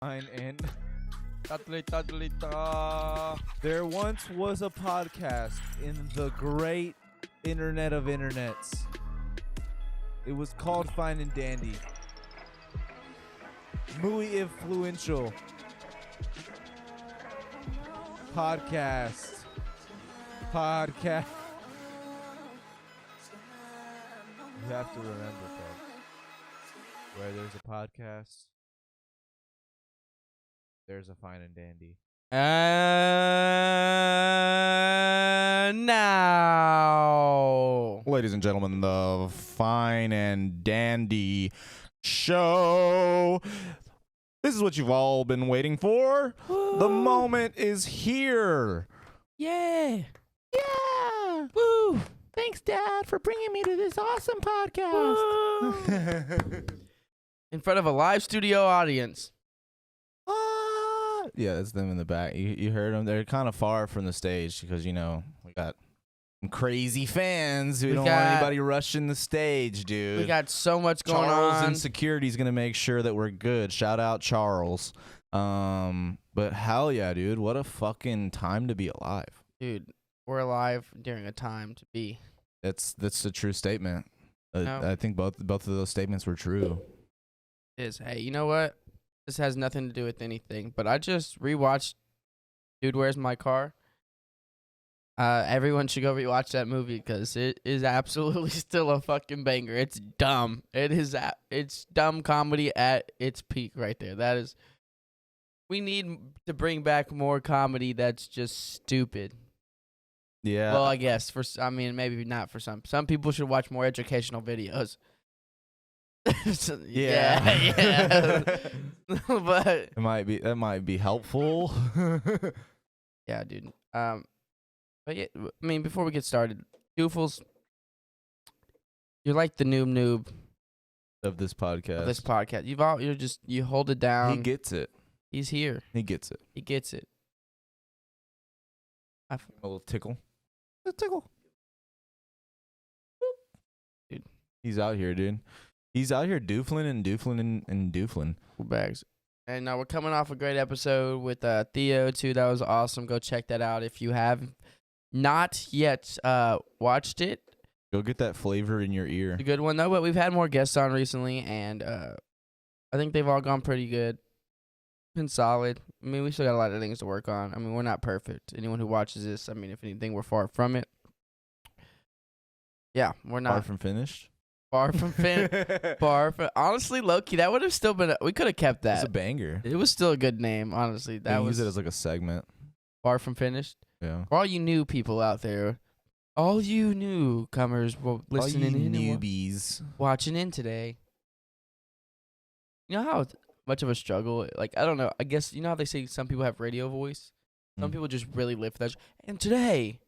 Fine and Ta-ta-ta-ta-ta. there once was a podcast in the great internet of internets. It was called Fine and Dandy. Muy influential podcast. You have to remember, folks, where there's a podcast, there's a Fine and Dandy. And now, Ladies and gentlemen, the Fine and Dandy Show. This is what you've all been waiting for. The moment is here. yeah, Yeah. woo, Thanks, Dad, for bringing me to this awesome podcast. in front of a live studio audience. Yeah, that's them in the back. You heard them. They're kind of far from the stage because, you know, we got some crazy fans who We don't got- want anybody rushing the stage, dude. We got so much going Charles on. in security's gonna make sure that we're good. Shout out Charles. But hell yeah, dude, what a fucking time to be alive. Dude, we're alive during a time to be. That's a true statement. No. I think both of those statements were true. Hey, you know what? This has nothing to do with anything, but I just rewatched Dude, Where's My Car? Everyone should go rewatch that movie because it is absolutely still a fucking banger. It's dumb. It's dumb comedy at its peak right there. That is. We need to bring back more comedy that's just stupid. Yeah. Well, I guess maybe not for some. Some people should watch more educational videos. So, yeah. But that might be helpful. yeah, dude. But yeah, I mean, before we get started, Doofles, you're like the noob of this podcast. of this podcast. You hold it down. He gets it. He's here. He gets it. He gets it. A little tickle. A tickle. Dude. He's out here, dude. He's out here doofling and doofling. Cool bags. And we're coming off a great episode with Theo too. That was awesome. Go check that out if you have not yet watched it. Go get that flavor in your ear. It's a good one though. But we've had more guests on recently, and I think they've all gone pretty good. Been solid. I mean, we still got a lot of things to work on. I mean, we're not perfect. Anyone who watches this, I mean, if anything, we're far from it. Yeah, we're not Far from finished. far from honestly, low-key, that would have still been we could have kept That's that. a banger. It was still a good name, honestly. That was use it as like a segment. far from finished. Yeah. For all you new people out there, all you newcomers listening All you in and newbies. watching in today. You know how much of a struggle, like, I don't know, I guess, you know how they say some people have radio voice? Some Mm. people just really live for that. And today,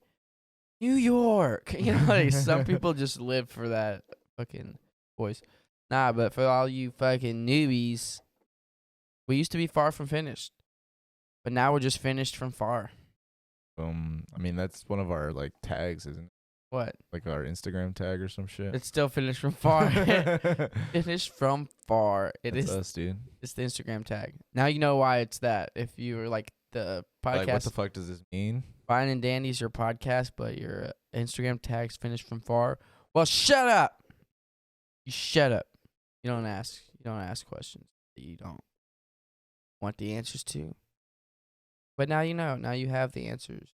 New York. You know, like, some people just live for that fucking voice. Nah, but for all you fucking newbies, we used to be far from finished. But now we're just finished from far. I mean, that's one of our like tags, isn't it? What? Like our Instagram tag or some shit. It's still finished from far. Finished from far. That's us, dude. It's the Instagram tag. Now you know why it's that. If you were like the podcast, Like, what the fuck does this mean? Fine and Dandy's your podcast, but your Instagram tag's finished from far. Well, shut up. You shut up. You don't ask. You don't ask questions that you don't want the answers to. But now you know. Now you have the answers.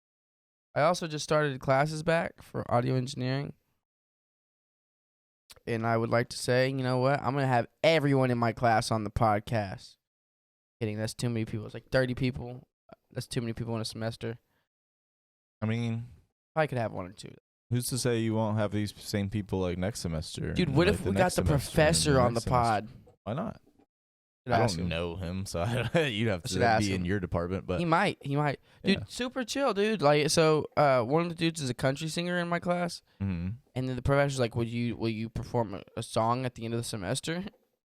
I also just started classes back for audio engineering. And I would like to say, you know what? I'm going to have everyone in my class on the podcast. Kidding, that's too many people. It's like 30 people. That's too many people in a semester. I mean, I could have one or two. who's to say you won't have these same people like next semester? Dude, and, what like, if we got next the semester and professor on the next semester? pod? Why not? Should I ask don't him. know him, so you'd have should to ask be him. in your department. But He might. Dude, Yeah. super chill, dude. Like, so one of the dudes is a country singer in my class. Mhm. And then the professor's like, will you perform a song at the end of the semester?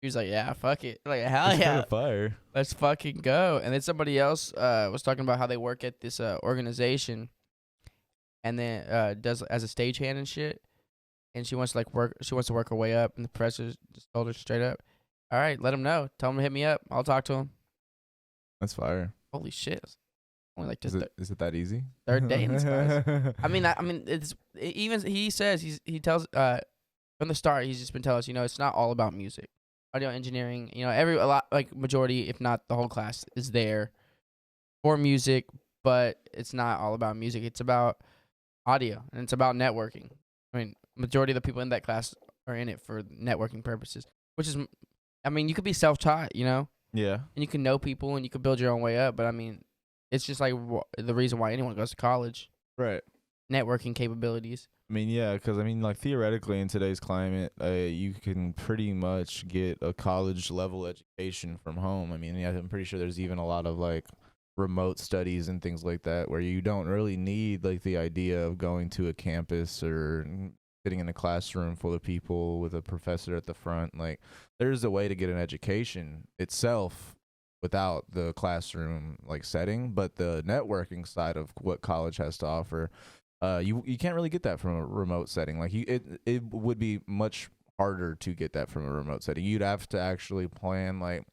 He was like, yeah, fuck it. Like, hell It's yeah. kinda fire. Let's fucking go. And then somebody else was talking about how they work at this organization and then does as a stagehand and shit. And she wants to work her way up, and the professor just told her straight up, all right, let him know. Tell him to hit me up. I'll talk to him. That's fire. Holy shit! It's only like Is it that easy? third day in this class. I mean, even he says he tells from the start he's just been telling us, it's not all about music. Audio engineering, a lot, like majority, if not the whole class, is there for music, but it's not all about music. It's about audio and it's about networking. I mean, majority of the people in that class are in it for networking purposes, which is, I mean, you could be self-taught, Yeah. and you can know people and you can build your own way up. But I mean, it's just like the reason why anyone goes to college. Right. Networking capabilities. I mean, yeah, because I mean, like theoretically, in today's climate, you can pretty much get a college level education from home. I mean, yeah, I'm pretty sure there's even a lot of like remote studies and things like that where you don't really need like the idea of going to a campus or sitting in a classroom full of people with a professor at the front. Like, there's a way to get an education itself without the classroom like setting, but the networking side of what college has to offer, you can't really get that from a remote setting. Like it would be much harder to get that from a remote setting. You'd have to actually plan like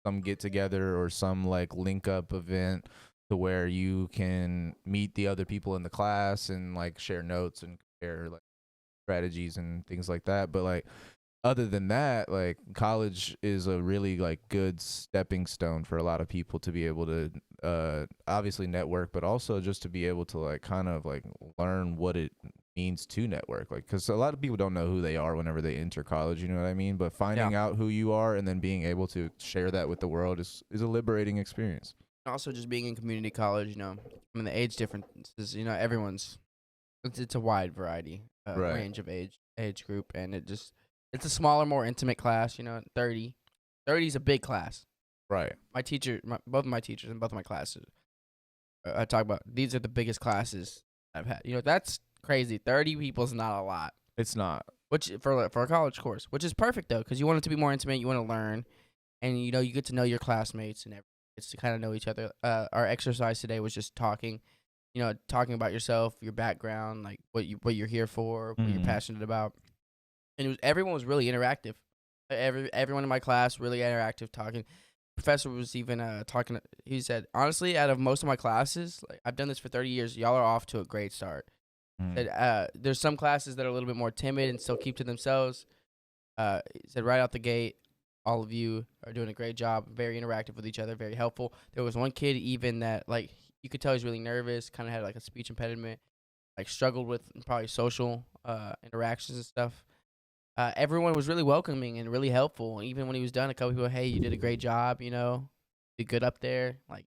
some get together or some like link up event to where you can meet the other people in the class and like share notes and compare like strategies and things like that. But like other than that, like college is a really like good stepping stone for a lot of people to be able to obviously network, but also just to be able to like kind of like learn what it means to network. Like, because a lot of people don't know who they are whenever they enter college, you know what I mean? But finding out who you are and then being able to share that with the world is a liberating experience. Also, just being in community college, I mean, the age differences, everyone's, it's a wide variety, Right. range of age group, and it's a smaller, more intimate class, 30. 30 is a big class. Right. Both of my teachers and both of my classes, I talk about, these are the biggest classes I've had. That's crazy. 30 people is not a lot. It's not. Which for a college course, which is perfect though, because you want it to be more intimate. You want to learn, and you get to know your classmates and everything. It's to kind of know each other. Our exercise today was just talking, talking about yourself, your background, like what you're here for, what you're passionate about, and everyone was really interactive. Everyone in my class really interactive, talking. Professor was even talking. He said, honestly, out of most of my classes, like I've done this for 30 years, y'all are off to a great start. Said, there's some classes that are a little bit more timid and still keep to themselves. He said right out the gate, all of you are doing a great job, very interactive with each other, very helpful. There was one kid even that like you could tell he's really nervous, kind of had like a speech impediment, like struggled with probably social interactions and stuff. Everyone was really welcoming and really helpful. Even when he was done, a couple people, hey, you did a great job, did good up there. Like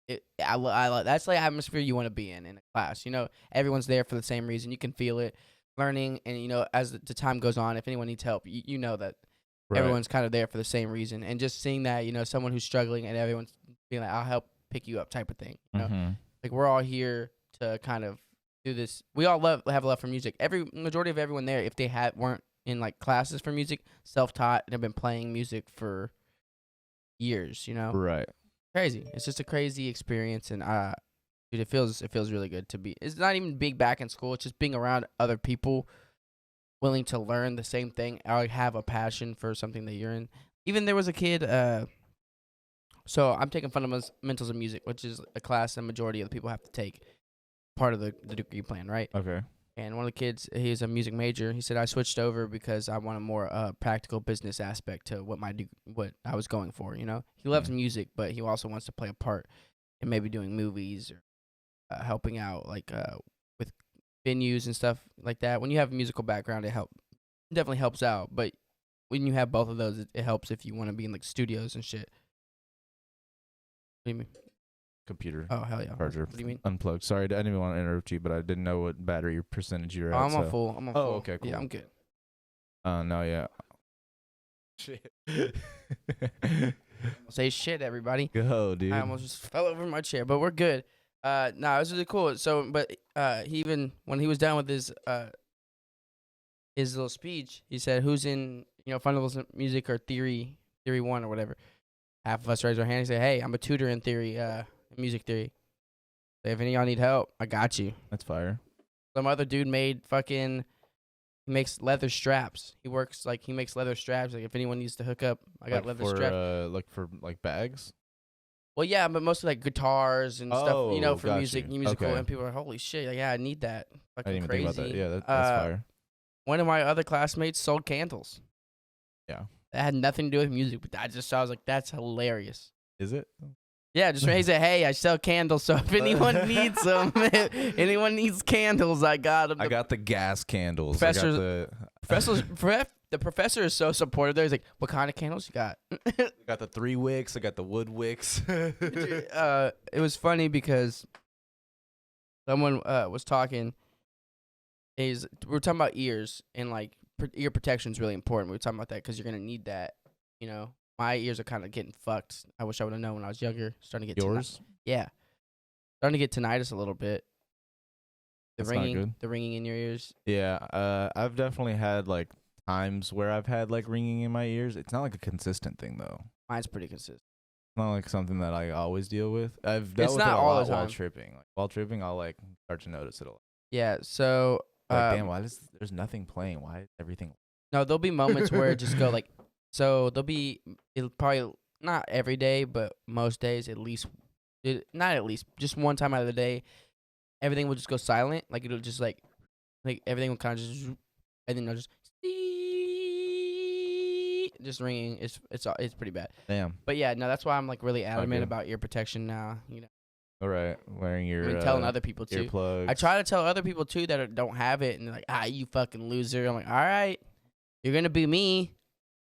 I that's like atmosphere you want to be in a class. Everyone's there for the same reason. You can feel it, learning, and as the time goes on, if anyone needs help, you know that everyone's kind of there for the same reason. And just seeing that, someone who's struggling and everyone's being like, I'll help pick you up type of thing. Like we're all here to kind of do this. We all have a love for music. Majority of everyone there, if they weren't in like classes for music, self-taught and have been playing music for years, Right. Crazy. It's just a crazy experience, and dude, it feels really good to be. It's not even being back in school. It's just being around other people willing to learn the same thing or have a passion for something that you're in. Even there was a kid. So I'm taking fundamentals of music, which is a class a majority of the people have to take, part of the degree plan, right? Okay. And one of the kids, he's a music major. He said, I switched over because I want a more practical business aspect to what I was going for, He loves music, but he also wants to play a part in maybe doing movies or helping out, like, with venues and stuff like that. When you have a musical background, it definitely helps out. But when you have both of those, it helps if you want to be in, like, studios and shit. What do you mean? Computer. Oh, hell yeah. Charger. What do you mean? Unplugged. Sorry, I didn't even want to interrupt you, but I didn't know what battery percentage you were at. I'm on full. I'm on full. Okay, cool. Yeah, I'm good. No, yeah. Shit. Say shit, everybody. Go, dude. I almost just fell over my chair, but we're good. No, it was really cool. So, but he even, when he was done with his little speech, he said, who's in, fundamentals music or theory 1 or whatever. Half of us raised our hand and say, hey, I'm a tutor in theory, music theory. So if any of y'all need help, I got you. That's fire. Some other dude he makes leather straps. He makes leather straps. Like if anyone needs to hook up, I got leather straps. Like for like bags? Well, yeah, but mostly like guitars and stuff, you know, Oh, for got music, you. musical, Okay. and people are like, holy shit, like, yeah, I need that. I Fucking didn't even crazy. think about that. Yeah, that's fire. One of my other classmates sold candles. Yeah. That had nothing to do with music, but I was like, that's hilarious. Is it? Yeah, just he said, hey, I sell candles, so if anyone needs them, anyone needs candles, I got them. I got the gas candles. Professor's- I The professor is so supportive there. He's like, what kind of candles you got? got the 3 wicks. I got the wood wicks. It was funny because someone was talking. We were talking about ears and like ear protection is really important. We were talking about that because you're gonna need that. You know, my ears are kind of getting fucked. I wish I would have known when I was younger. Starting to get Yours? yeah, starting to get tinnitus a little bit. The That's not ringing, good. the ringing in your ears. Yeah. I've definitely had like times where I've had like ringing in my ears. It's not like a consistent thing though. Mine's pretty consistent. It's not like something that I always deal with. I've dealt It's with not it a all lot the while time. tripping. Like while tripping, I'll like start to notice it a lot. Yeah. So Like, damn, there's nothing playing? Why is everything? no, there'll be moments where it just go like. So it'll probably not every day, but most days at least. Not at least, just one time out of the day, everything will just go silent. Like it'll just like everything will kind of just, and then it'll just ringing. It's pretty bad. Damn. But yeah, no, that's why I'm like really adamant good. about ear protection now. You know, All right, wearing your and telling other people too. earplugs. I try to tell other people too that don't have it, and they're like, you fucking loser. I'm like, all right, you're gonna be me,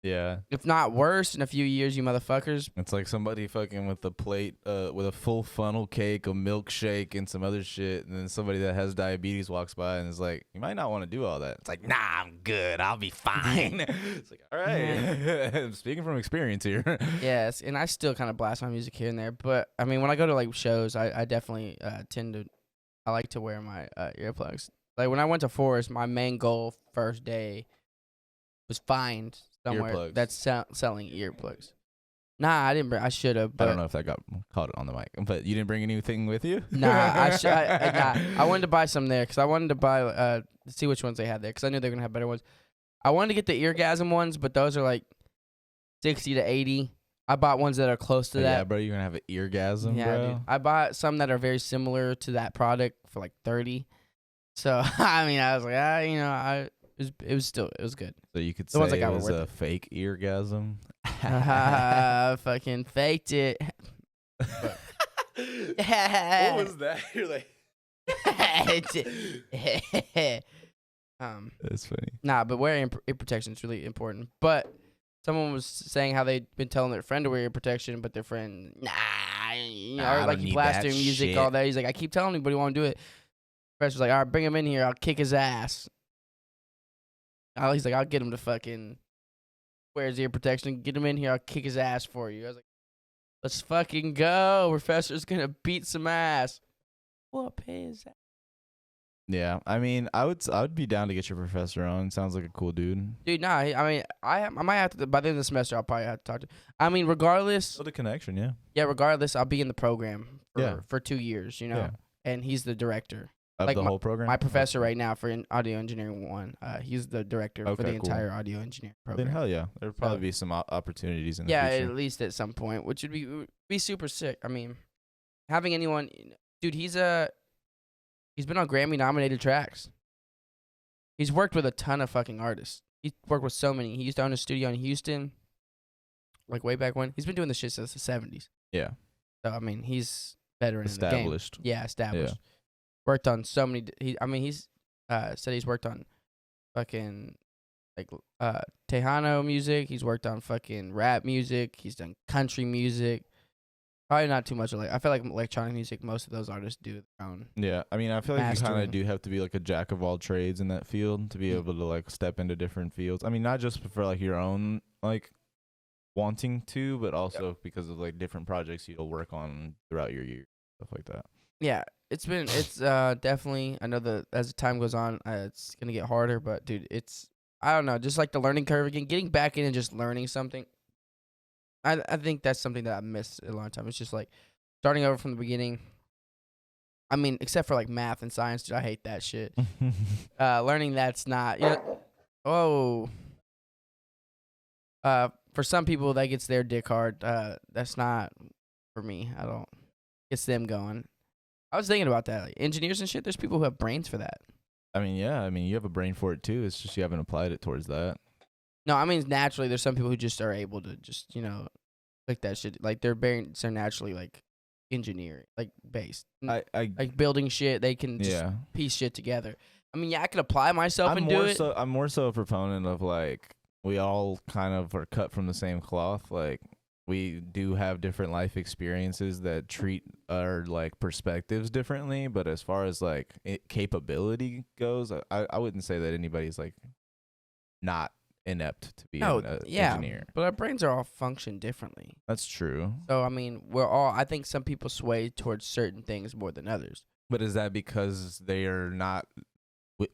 Yeah, if not worse, in a few years, you motherfuckers. it's like somebody fucking with a plate, with a full funnel cake, a milkshake, and some other shit, and then somebody that has diabetes walks by and is like, "You might not want to do all that." It's like, "Nah, I'm good. I'll be fine." It's like, all right. I'm speaking from experience here. Yes, and I still kind of blast my music here and there, but I mean, when I go to like shows, I definitely I like to wear my earplugs. Like when I went to Forest, my main goal first day was find somewhere Earplugs. that's selling earplugs. Nah, I didn't. I should have. I don't know if that got caught on the mic, but you didn't bring anything with you. Nah, I wanted to buy some there because I wanted to buy see which ones they had there because I knew they were gonna have better ones. I wanted to get the Eargasm ones, but those are like 60 to 80. I bought ones that are close to Yeah, that. bro, you're gonna have an eargasm, Yeah, bro. dude. I bought some that are very similar to that product for like 30. So I mean, I was like, it was good. So you could The ones I say got it were was worth a it. fake eargasm. Fucking faked it. What was that? You're like, that's funny. Nah, but wearing ear protection is really important. But someone was saying how they'd been telling their friend to wear ear protection, but their friend, I or don't like he need blasts that their music shit. all day. He's like, I keep telling him, but he won't do it. Professor's like, all right, bring him in here. I'll kick his ass. He's like, I'll get him to fucking wear his ear protection. Get him in here. I'll kick his ass for you. I was like, let's fucking go. Professor's gonna beat some ass. Whoop his ass. Yeah, I mean, I would be down to get your professor on. Sounds like a cool dude. Dude, nah. I mean, I might have to by the end of the semester. I'll probably have to talk to. I mean, regardless, Build a connection, yeah. yeah. Regardless, I'll be in the program Yeah. for 2 years. You know, Yeah. and he's the director. Of Like the whole program. My professor right now for audio engineering 1. He's the director for Okay, the cool. entire audio engineering Then program. hell yeah, there'd probably be some opportunities in the Yeah, future. at least at some point, which would be super sick. I mean, having anyone, dude, he's been on Grammy nominated tracks. He's worked with a ton of fucking artists. He's worked with so many. He used to own a studio in Houston, like way back when. He's been doing this shit since the 70s. Yeah, So I mean, he's veteran in the game. established. Yeah, established. Worked on so many. He's said he's worked on fucking like Tejano music. He's worked on fucking rap music. He's done country music. Probably not too much. I feel like electronic music. Most of those artists do their own. Yeah, I mean, I feel like you kind Mastering. of do have to be like a jack of all trades in that field to be able to like step into different fields. I mean, not just for like your own like wanting to, but also because of like different projects you'll work on throughout your year, stuff like that. Yeah, it's definitely. I know that as the time goes on, it's gonna get harder. But dude, I don't know, just like the learning curve again, getting back in and just learning something. I think that's something that I missed a long time. It's just like starting over from the beginning. I mean, except for like math and science, dude, I hate that shit. Learning that's not, for some people that gets their dick hard. That's not for me. I don't. Gets them going. I was thinking about that. Like engineers and shit. There's people who have brains for that. I mean, yeah. I mean, you have a brain for it too. It's just you haven't applied it towards that. No, I mean naturally. There's some people who just are able to just like that shit. Like their brains are naturally like engineering, like based. I Like building shit. They can just yeah. piece shit together. I mean, yeah, I could apply myself and do it. I'm more so a proponent of like we all kind of are cut from the same cloth. Like we do have different life experiences that treat our like perspectives differently. But as far as like capability goes, I wouldn't say that anybody's like not inept to be an engineer. But our brains are all function differently. That's true. So I mean, I think some people sway towards certain things more than others. But is that because they are not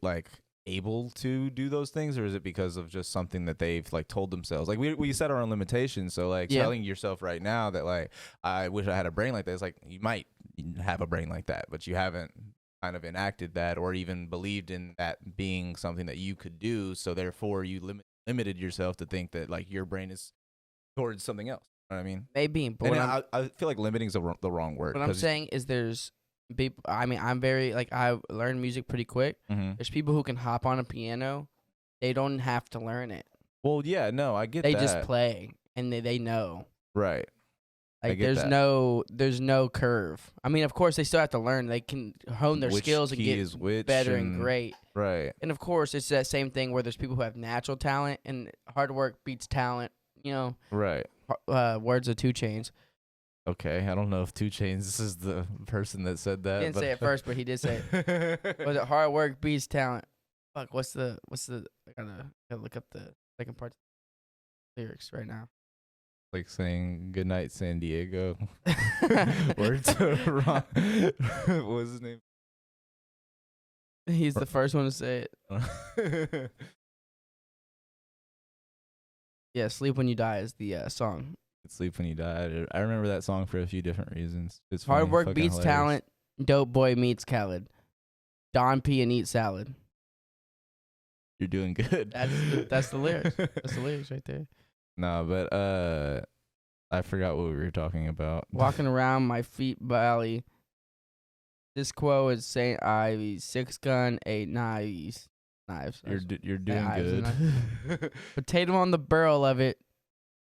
like able to do those things, or is it because of just something that they've like told themselves? Like we set our own limitations. So like telling yourself right now that like I wish I had a brain like that, it's like you might have a brain like that, but you haven't kind of enacted that or even believed in that being something that you could do. So therefore you limited yourself to think that like your brain is towards something else. You know what I mean? Maybe, but I feel like limiting is the wrong word. What I'm saying is there's people. I mean, I'm very like I learn music pretty quick. Mm-hmm. There's people who can hop on a piano. They don't have to learn it. Well, yeah, no, I get they that. They just play and they know. Right. Like there's no curve. I mean, of course they still have to learn. They can hone their skills and get better and great. Right. And of course it's that same thing where there's people who have natural talent and hard work beats talent. You know. Right. Words of 2 Chainz. Okay, I don't know if 2 Chainz is the person that said that. He didn't say it first, but he did say it. Was it hard work beats talent? Fuck, what's the? I gotta look up the second part of the lyrics right now. Like saying good night, San Diego. Words are wrong. What was his name? He's the first one to say it. Yeah, Sleep When You Die is the song. Sleep When You Die. I remember that song for a few different reasons. It's hard work beats talent. Dope boy meets Khaled. Don P and eat salad. You're doing good. That's the lyrics. That's the lyrics right there. No, but I forgot what we were talking about. Walking around my feet valley. This quote is St. Ivy's 6 gun, 8 knives. You're doing good. Potato on the barrel of it.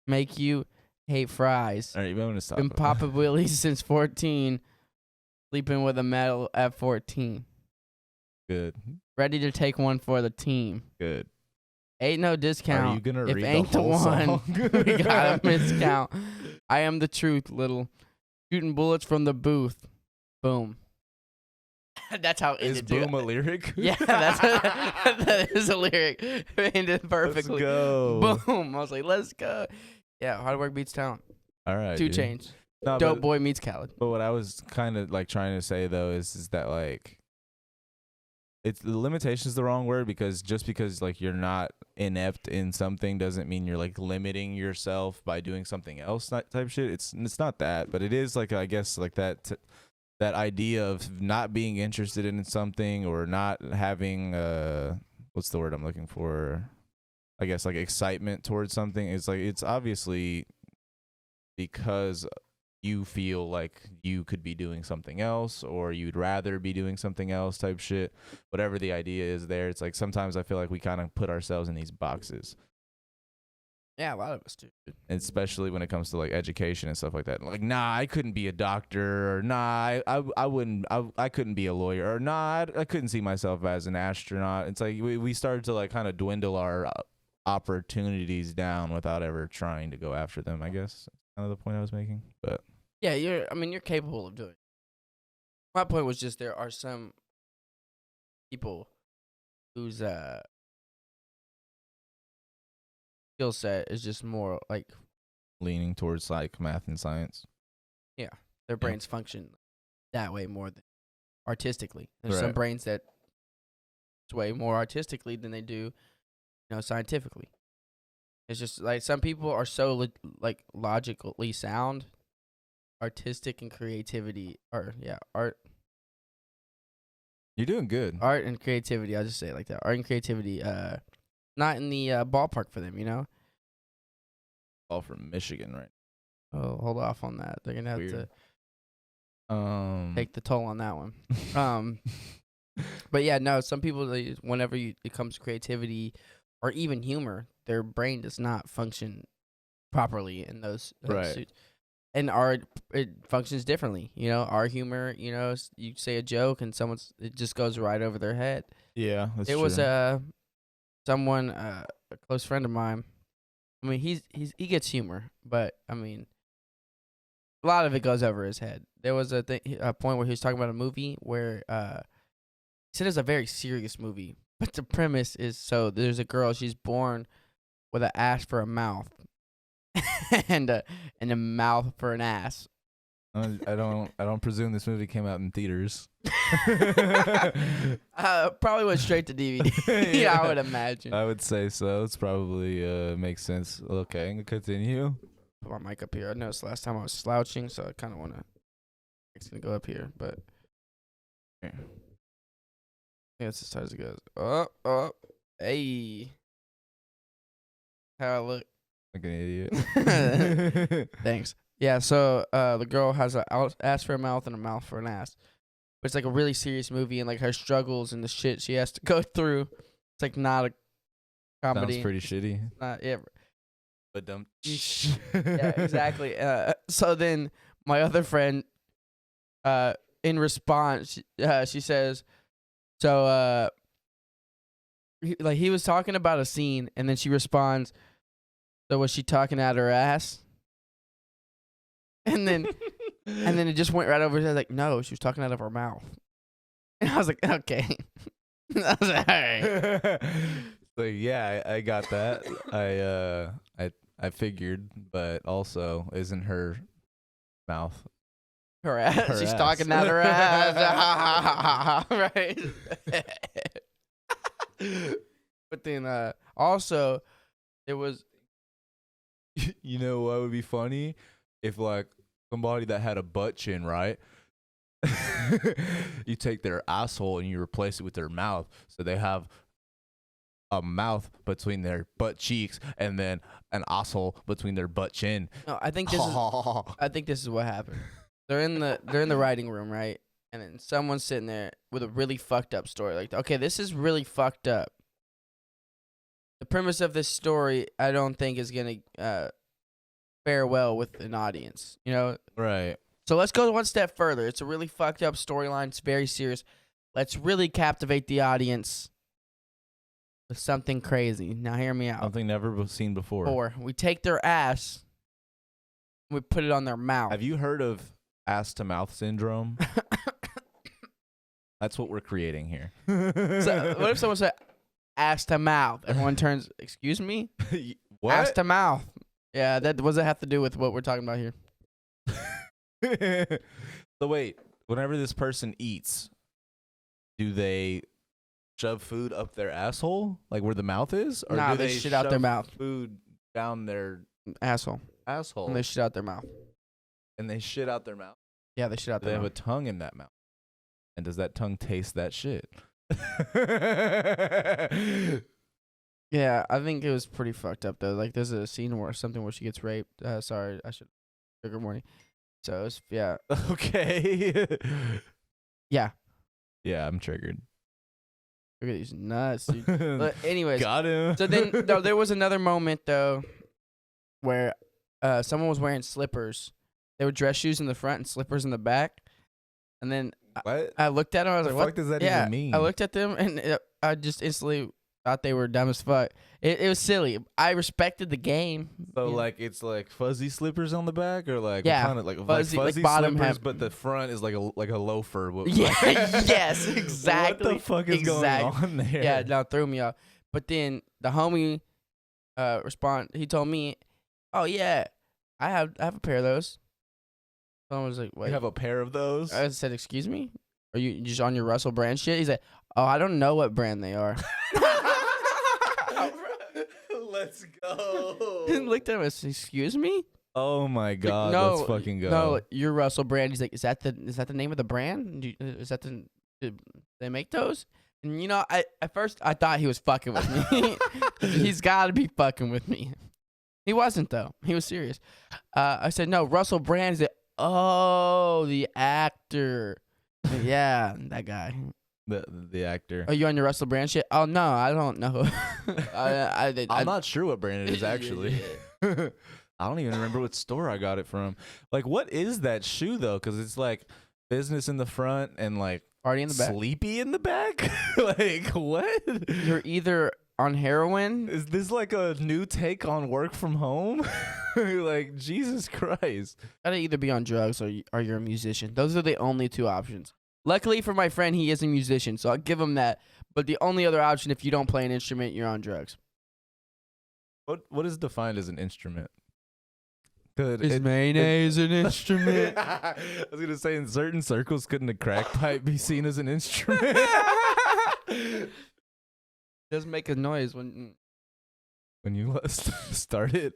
Make you hate fries. All right, you want to stop. Been Papa Willie's since 14. Sleeping with a metal at 14. Good. Ready to take one for the team. Good. Ain't no discount. Are you gonna if read ain't the whole one, song? we gotta miscount. I am the truth, little. Shooting bullets from the booth. Boom. That's how it is ended. Boom a lyric? Yeah, that is a lyric. It ended perfectly. Let's go. Boom. I was like, let's go. Yeah, hard work beats talent. All right. 2 Chainz. No, Dope boy meets Khaled. But what I was kind of like trying to say though is that like it's the limitation is the wrong word, because just because like you're not inept in something doesn't mean you're like limiting yourself by doing something else type shit. It's not that, but it is like I guess like that idea of not being interested in something or not having what's the word I'm looking for? I guess like excitement towards something. It's like it's obviously because you feel like you could be doing something else or you'd rather be doing something else type shit. Whatever the idea is there, it's like sometimes I feel like we kind of put ourselves in these boxes. Yeah, a lot of us do. Especially when it comes to like education and stuff like that. Like, nah, I couldn't be a doctor, or nah, I couldn't be a lawyer, or nah, I couldn't see myself as an astronaut. It's like we started to like kind of dwindle our opportunities down without ever trying to go after them, I guess. That's kind of the point I was making. But yeah, you're capable of doing it. My point was just there are some people whose skill set is just more like leaning towards like math and science. Yeah, their brains function that way more than artistically. There's Right. some brains that sway more artistically than they do, scientifically. It's just like some people are so like logically sound, artistic and creativity, art. You're doing good. Art and creativity. I'll just say it like that. Art and creativity, not in the ballpark for them. All from Michigan, right? Oh, hold off on that. They're gonna have Weird. to take the toll on that one. But yeah, no. Some people, whenever it comes to creativity or even humor, their brain does not function properly in those Right. suits. And it functions differently. You know, our humor. You know, you say a joke and it just goes right over their head. Yeah, that's It was true. someone a close friend of mine. I mean, he gets humor, but I mean, a lot of it goes over his head. There was a point where he was talking about a movie where he said it's a very serious movie, but the premise is so there's a girl, she's born with an ass for a mouth, and a mouth for an ass. I don't presume this movie came out in theaters. Probably went straight to DVD. Yeah, I would imagine. I would say so. It's probably makes sense. Okay, continue. Put my mic up here. I noticed last time I was slouching, so I kind of want to. It's gonna go up here, but yeah, it's as tight as it goes. Hey, how I look? Like an idiot. Thanks. Yeah, so the girl has an ass for a mouth and a mouth for an ass. But it's like a really serious movie, and like her struggles and the shit she has to go through. It's like not a comedy. Sounds pretty shitty. Not yeah. But dumb. Yeah, exactly. So then my other friend, in response, she says, so he was talking about a scene, and then she responds, so was she talking out her ass? And then it just went right over his head, like, no, she was talking out of her mouth. And I was like, okay. I was like, all right. Like, yeah, I got that. I figured, but also isn't her mouth Her ass. Her She's ass. talking out her ass. Right. But then also it was You know what would be funny if like somebody that had a butt chin, right? You take their asshole and you replace it with their mouth, so they have a mouth between their butt cheeks and then an asshole between their butt chin. no, I think this is what happened. They're in the writing room, right? And then someone's sitting there with a really fucked up story. Like, okay, this is really fucked up. The premise of this story, I don't think is gonna fare well with an audience. You know, Right. so let's go one step further. It's a really fucked up storyline. It's very serious. Let's really captivate the audience with something crazy. Now, hear me out. Something never seen before. Or we take their ass, we put it on their mouth. Have you heard of ass to mouth syndrome? That's what we're creating here. So, what if someone said ass to mouth? Everyone turns, excuse me? What? Ass to mouth. Yeah, what does that have to do with what we're talking about here? So wait, whenever this person eats, do they shove food up their asshole, like where the mouth is, or Nah, do they they shit out their shove mouth. food down their Asshole. asshole, And they shit out their mouth. and they shit out their mouth? Yeah, they shit out Do they their have a mouth. tongue in that mouth? And does that tongue taste that shit? Yeah, I think it was pretty fucked up though. Like, there's a scene where she gets raped. Sorry, I should trigger warning. So it's yeah, Okay. yeah. Yeah, I'm triggered. Look at these nuts, dude. But anyways, Got him. so then no, there was another moment though, where someone was wearing slippers. They were dress shoes in the front and slippers in the back, and then What? I looked at them. I was The like, fuck "What does that yeah, even mean? I looked at them and I just instantly thought they were dumb as fuck. It was silly. I respected the game. So Yeah. like it's like fuzzy slippers on the back, or like Yeah, what kind of like fuzzy- like fuzzy bottom slippers, half. but the front is like a loafer. Yeah, yes, exactly. What the fuck is Exactly. going on there? Yeah, no, threw me off. But then the homie he told me, "Oh yeah, I have a pair of those." Someone was like, "Wait." You have a pair of those. I said, "Excuse me? Are you just on your Russell Brand shit?" He's like, "Oh, I don't know what brand they are." Let's go. And looked at him and said, "Excuse me?" Oh my Like, god, no, let's fucking go. No, your Russell Brand. He's like, "Is that the name of the brand? Is that do they make those?" And you know, at first I thought he was fucking with me. He's got to be fucking with me. He wasn't though. He was serious. I said no. Russell Brand is it? Oh, the actor. Yeah, that guy. The actor. Are you on your Russell Brand shit? Oh no, I don't know. I'm not sure what brand it is actually. I don't even remember what store I got it from. Like, what is that shoe though? Because it's like business in the front and like Party in the back. sleepy in the back. Like, what? You're either on heroin. Is this like a new take on work from home? Like, Jesus Christ. Gotta either be on drugs or you're a musician. Those are the only two options. Luckily for my friend, he is a musician, so I'll give him that. But the only other option, if you don't play an instrument, you're on drugs. What is defined as an instrument? Good. Is mayonnaise an instrument? I was gonna say in certain circles, couldn't a crack pipe be seen as an instrument? Does make a noise when you start it.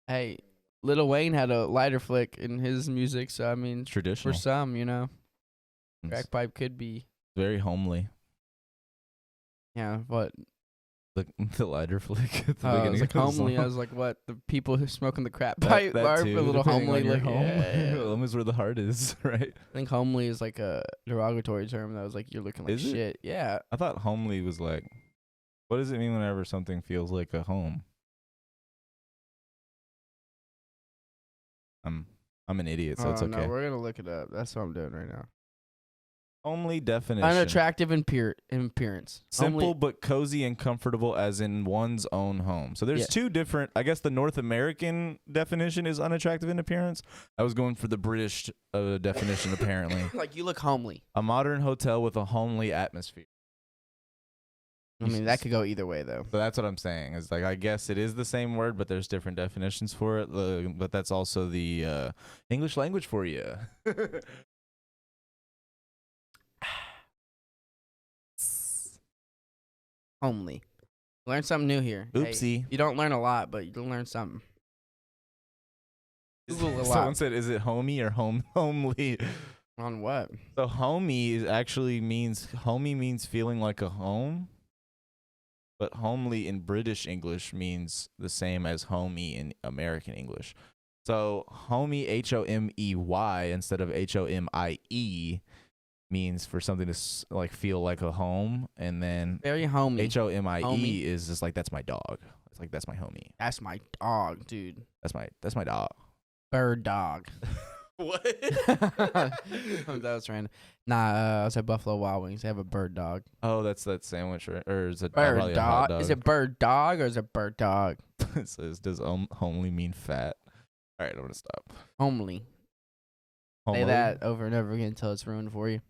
Hey, Lil Wayne had a lighter flick in his music, so I mean, Traditional. for some, It's crack pipe could be, very homely. what? The lighter flick at the I beginning. was like of the homely. song. I was like, what? The people who smoking the crap That- pipe that are too, a little depending on homely. your Like, home. yeah. Home is where the heart is, right? I think homely is like a derogatory term that was like you're looking like Is it? shit. Yeah. I thought homely was like, what does it mean whenever something feels like a home? I'm an idiot, so it's okay. No, we're gonna look it up. That's what I'm doing right now. Homely definition. Unattractive in appearance. Simple Homely- but cozy and comfortable as in one's own home. So there's Yeah. two different, I guess the North American definition is unattractive in appearance. I was going for the British definition apparently. like you look homely. A modern hotel with a homely atmosphere. I mean, that could go either way though. So that's what I'm saying. Is like I guess it is the same word, but there's different definitions for it. But that's also the English language for you. Homely. Learn something new here. Hey, Oopsie. you don't learn a lot, but you learn something. Google a Someone lot. said, "Is it homey or homely?" On what? So homey means feeling like a home, but homely in British English means the same as homey in American English. So homey, HOMEY instead of HOMIE, means for something to like feel like a home, and then Very homey. HOMIE Homey. is just like that's my dog. It's like that's my homie. That's my dog, dude. That's my dog. Bird dog. What? That was random. Nah, I was at Buffalo Wild Wings. They have a bird dog. Oh, that's that sandwich, right? Or is it Bird probably a hot dog. Is it bird dog or is it bird dog? It says, does homely mean fat? All right, I'm gonna stop. Homely. Say Homely? that over and over again until it's ruined for you.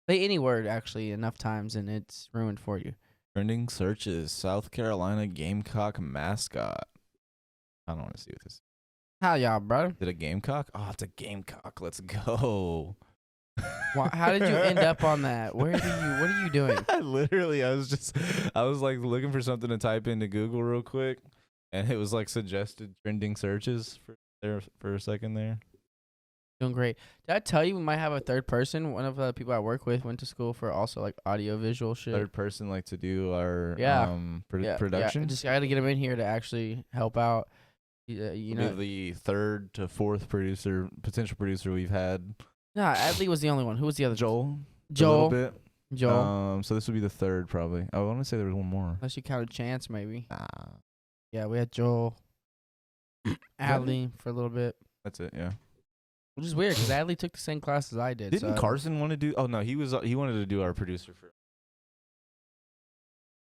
Say any word actually enough times and it's ruined for you. Trending searches: South Carolina Gamecock mascot. I don't want to see what this is. How y'all, bro? Is it a gamecock? Oh, it's a gamecock. Let's go. How did you end up on that? What are you doing? I was like looking for something to type into Google real quick, and it was like suggested trending searches for a second there. Doing great. Did I tell you we might have a third person? One of the people I work with went to school for also like audio visual shit. Third person like to do our Yeah. production. Yeah, just I got to get him in here to actually help out. You know, the third to fourth potential producer we've had. nah, Adley was the only one. Who was the other? Joel. A Joel. little bit. Joel. So this would be the third probably. I want to say there was one more. Unless you counted Chance, maybe. Nah, Yeah, we had Joel. Adley for a little bit. that's it. Yeah. Which is weird because Adley took the same class as I did. Didn't so Carson want to do? Oh no, he wanted to do our producer for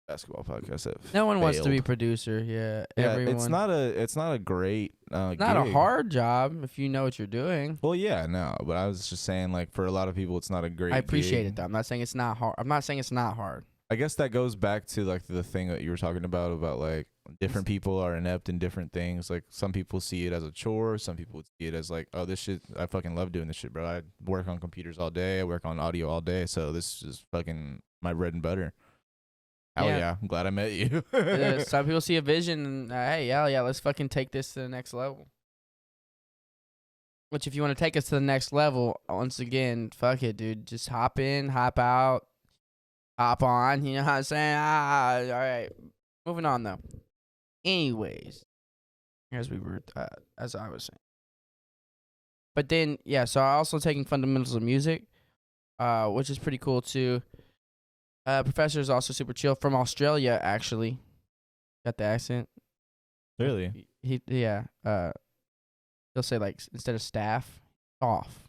basketball podcast. No one wants to be failed. producer. Yeah, Yeah, everyone. it's not a great. It's not a gig. hard job if you know what you're doing. Well, yeah, no, but I was just saying, like, for a lot of people, it's not a great. I appreciate gig. it though. I'm not saying it's not hard. I'm not saying it's not hard. I guess that goes back to like the thing that you were talking about like different people are inept in different things. Like some people see it as a chore, some people would see it as like, oh, this shit, I fucking love doing this shit, bro. I work on computers all day, I work on audio all day, so this is fucking my bread and butter. Hell Yeah. yeah, I'm glad I met you. Some people see a vision and hey, yeah, let's fucking take this to the next level. Which if you want to take us to the next level, once again, fuck it, dude. Just hop in, hop out, hop on. You know what I'm saying? All right. Moving on though. Anyways, as I was saying. But then, yeah, so I also taking fundamentals of music, which is pretty cool too. Professor is also super chill, from Australia, actually. Got the accent. Really? Yeah. He'll say, like, instead of staff, off.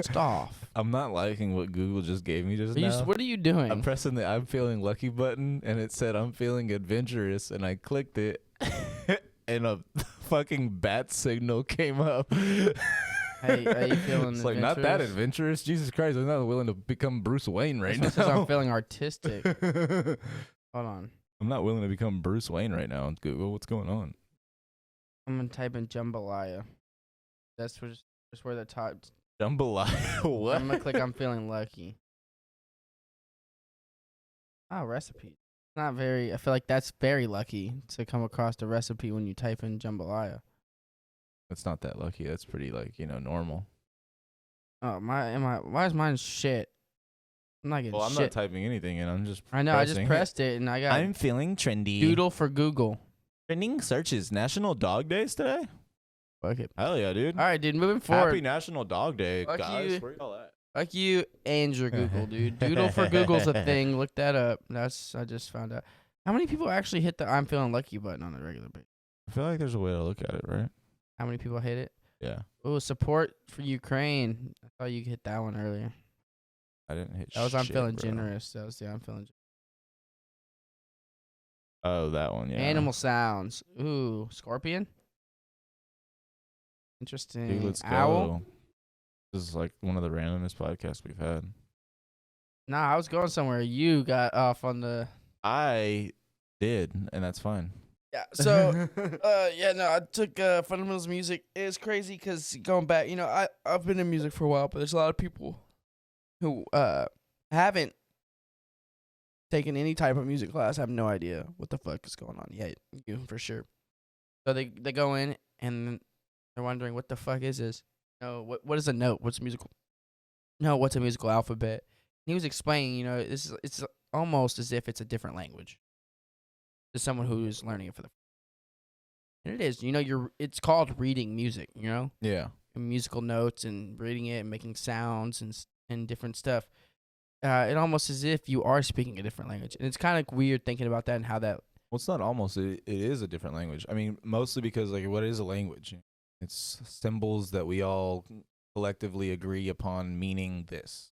Staff. I'm not liking what Google just gave me just now. What are you doing? I'm pressing the I'm feeling lucky button, and it said I'm feeling adventurous, and I clicked it, and a fucking bat signal came up. Hey, are you feeling It's like, not that adventurous. Jesus Christ, I'm not willing to become Bruce Wayne right This one says now. I'm feeling artistic. Hold on. I'm not willing to become Bruce Wayne right now on Google. What's going on? I'm going to type in jambalaya. That's just where the top. Jambalaya. What? I'm going to click I'm feeling lucky. Oh, recipe. Not very. I feel like that's very lucky to come across the recipe when you type in jambalaya. It's not that lucky. That's pretty, like, normal. Oh, why is mine shit? I'm not getting Well, I'm shit. not typing anything in. I'm just I know, I just pressing pressed it and I got I'm feeling trendy. doodle for Google. Trending searches. National Dog Days today? Fuck it. Hell yeah, dude. All right, dude, moving forward. Happy National Dog Day, Fuck guys. you. Where y'all at? Fuck you and your Google, dude. Doodle for Google's a thing. Look that up. I just found out. How many people actually hit the I'm feeling lucky button on a regular basis? I feel like there's a way to look at it, right? How many people hit it? Yeah. Oh, support for Ukraine. I thought you hit that one earlier. I didn't hit That was I'm shit, feeling bro. generous. That was the I'm feeling Oh, that one, yeah. Animal sounds. Ooh, scorpion. Interesting. Dude, let's Owl. go. This is like one of the randomest podcasts we've had. Nah, I was going somewhere. You got off on the. I did, and that's fine. Yeah. So, I took fundamentals of music. It's crazy because going back, I've been in music for a while, but there's a lot of people who haven't taken any type of music class. Have no idea what the fuck is going on. Yeah, you for sure. So they go in and they're wondering what the fuck is this? No, what is a note? What's a musical? No, what's a musical alphabet? He was explaining, it's almost as if it's a different language to someone who's learning it for the first time. And it is, it's called reading music, Yeah. and musical notes and reading it and making sounds and different stuff. It almost as if you are speaking a different language. And it's kind of weird thinking about that and how that. Well, it's not almost. It is a different language. I mean, mostly because, like, what is a language? It's symbols that we all collectively agree upon meaning this.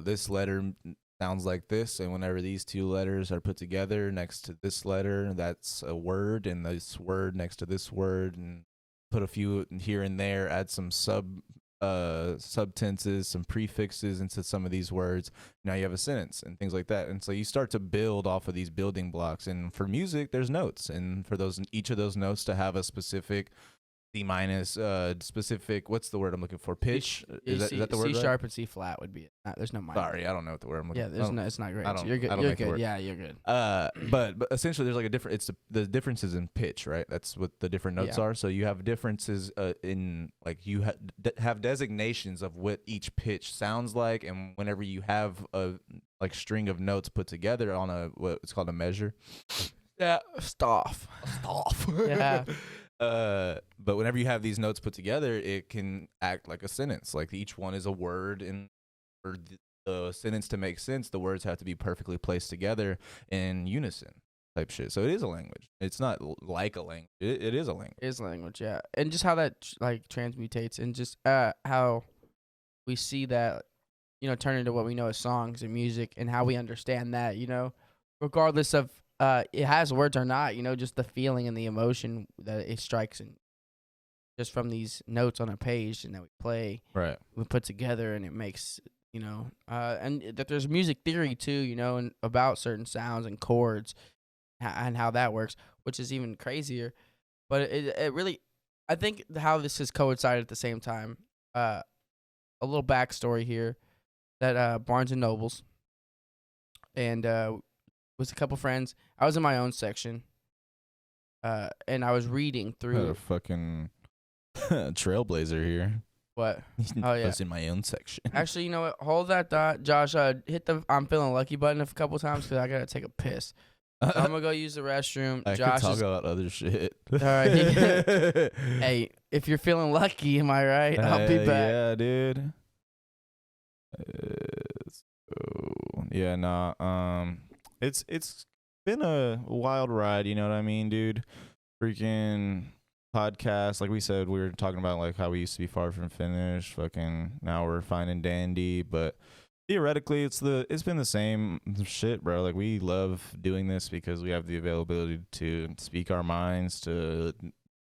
This letter sounds like this, and whenever these two letters are put together next to this letter, that's a word, and this word next to this word, and put a few here and there, add some subtenses, some prefixes into some of these words. Now you have a sentence and things like that. And so you start to build off of these building blocks. And for music, there's notes, and for each of those notes to have a specific C minus, specific, what's the word I'm looking for? Pitch? Is that the word? C right? sharp and C flat would be it. There's no minor. Sorry, I don't know what the word I'm looking for. Yeah, it's not great. I don't- You're good. I don't You're make it good. work. Yeah, you're good. But essentially there's like a different, it's the differences in pitch, right? That's what the different notes Yeah. are. So you have differences in, like, you have designations of what each pitch sounds like, and whenever you have a like string of notes put together on what's called a measure. Yeah, staff. Yeah. But whenever you have these notes put together, it can act like a sentence. Like each one is a word, and for the sentence to make sense, the words have to be perfectly placed together in unison, type shit. So it is a language. It's not like a language. It is a language. Is language, yeah. And just how that transmutates, and just how we see that, turn into what we know as songs and music, and how we understand that, regardless of it has words or not, just the feeling and the emotion that it strikes, and just from these notes on a page and that we play, Right. we put together, and it makes, and that there's music theory too, and about certain sounds and chords and how that works, which is even crazier. But it really, I think how this has coincided at the same time. A little backstory here, that Barnes and Nobles, and was a couple friends. I was in my own section, and I was reading Got through a fucking trailblazer here. what. I yeah. was in my own section. Actually, you know what? Hold that thought, Josh. Hit the I'm feeling lucky button a couple times because I gotta take a piss. I'm gonna go use the restroom. I Josh could talk is. about other shit. Alright, Hey, if you're feeling lucky, am I right? I'll be back. Yeah, dude. Let's go. Yeah, nah. It's been a wild ride. You know what I mean, dude? Freaking podcast. Like we said, we were talking about like how we used to be far from finished. Fucking now we're fine and dandy, but theoretically it's been the same shit, bro. Like we love doing this because we have the availability to speak our minds, to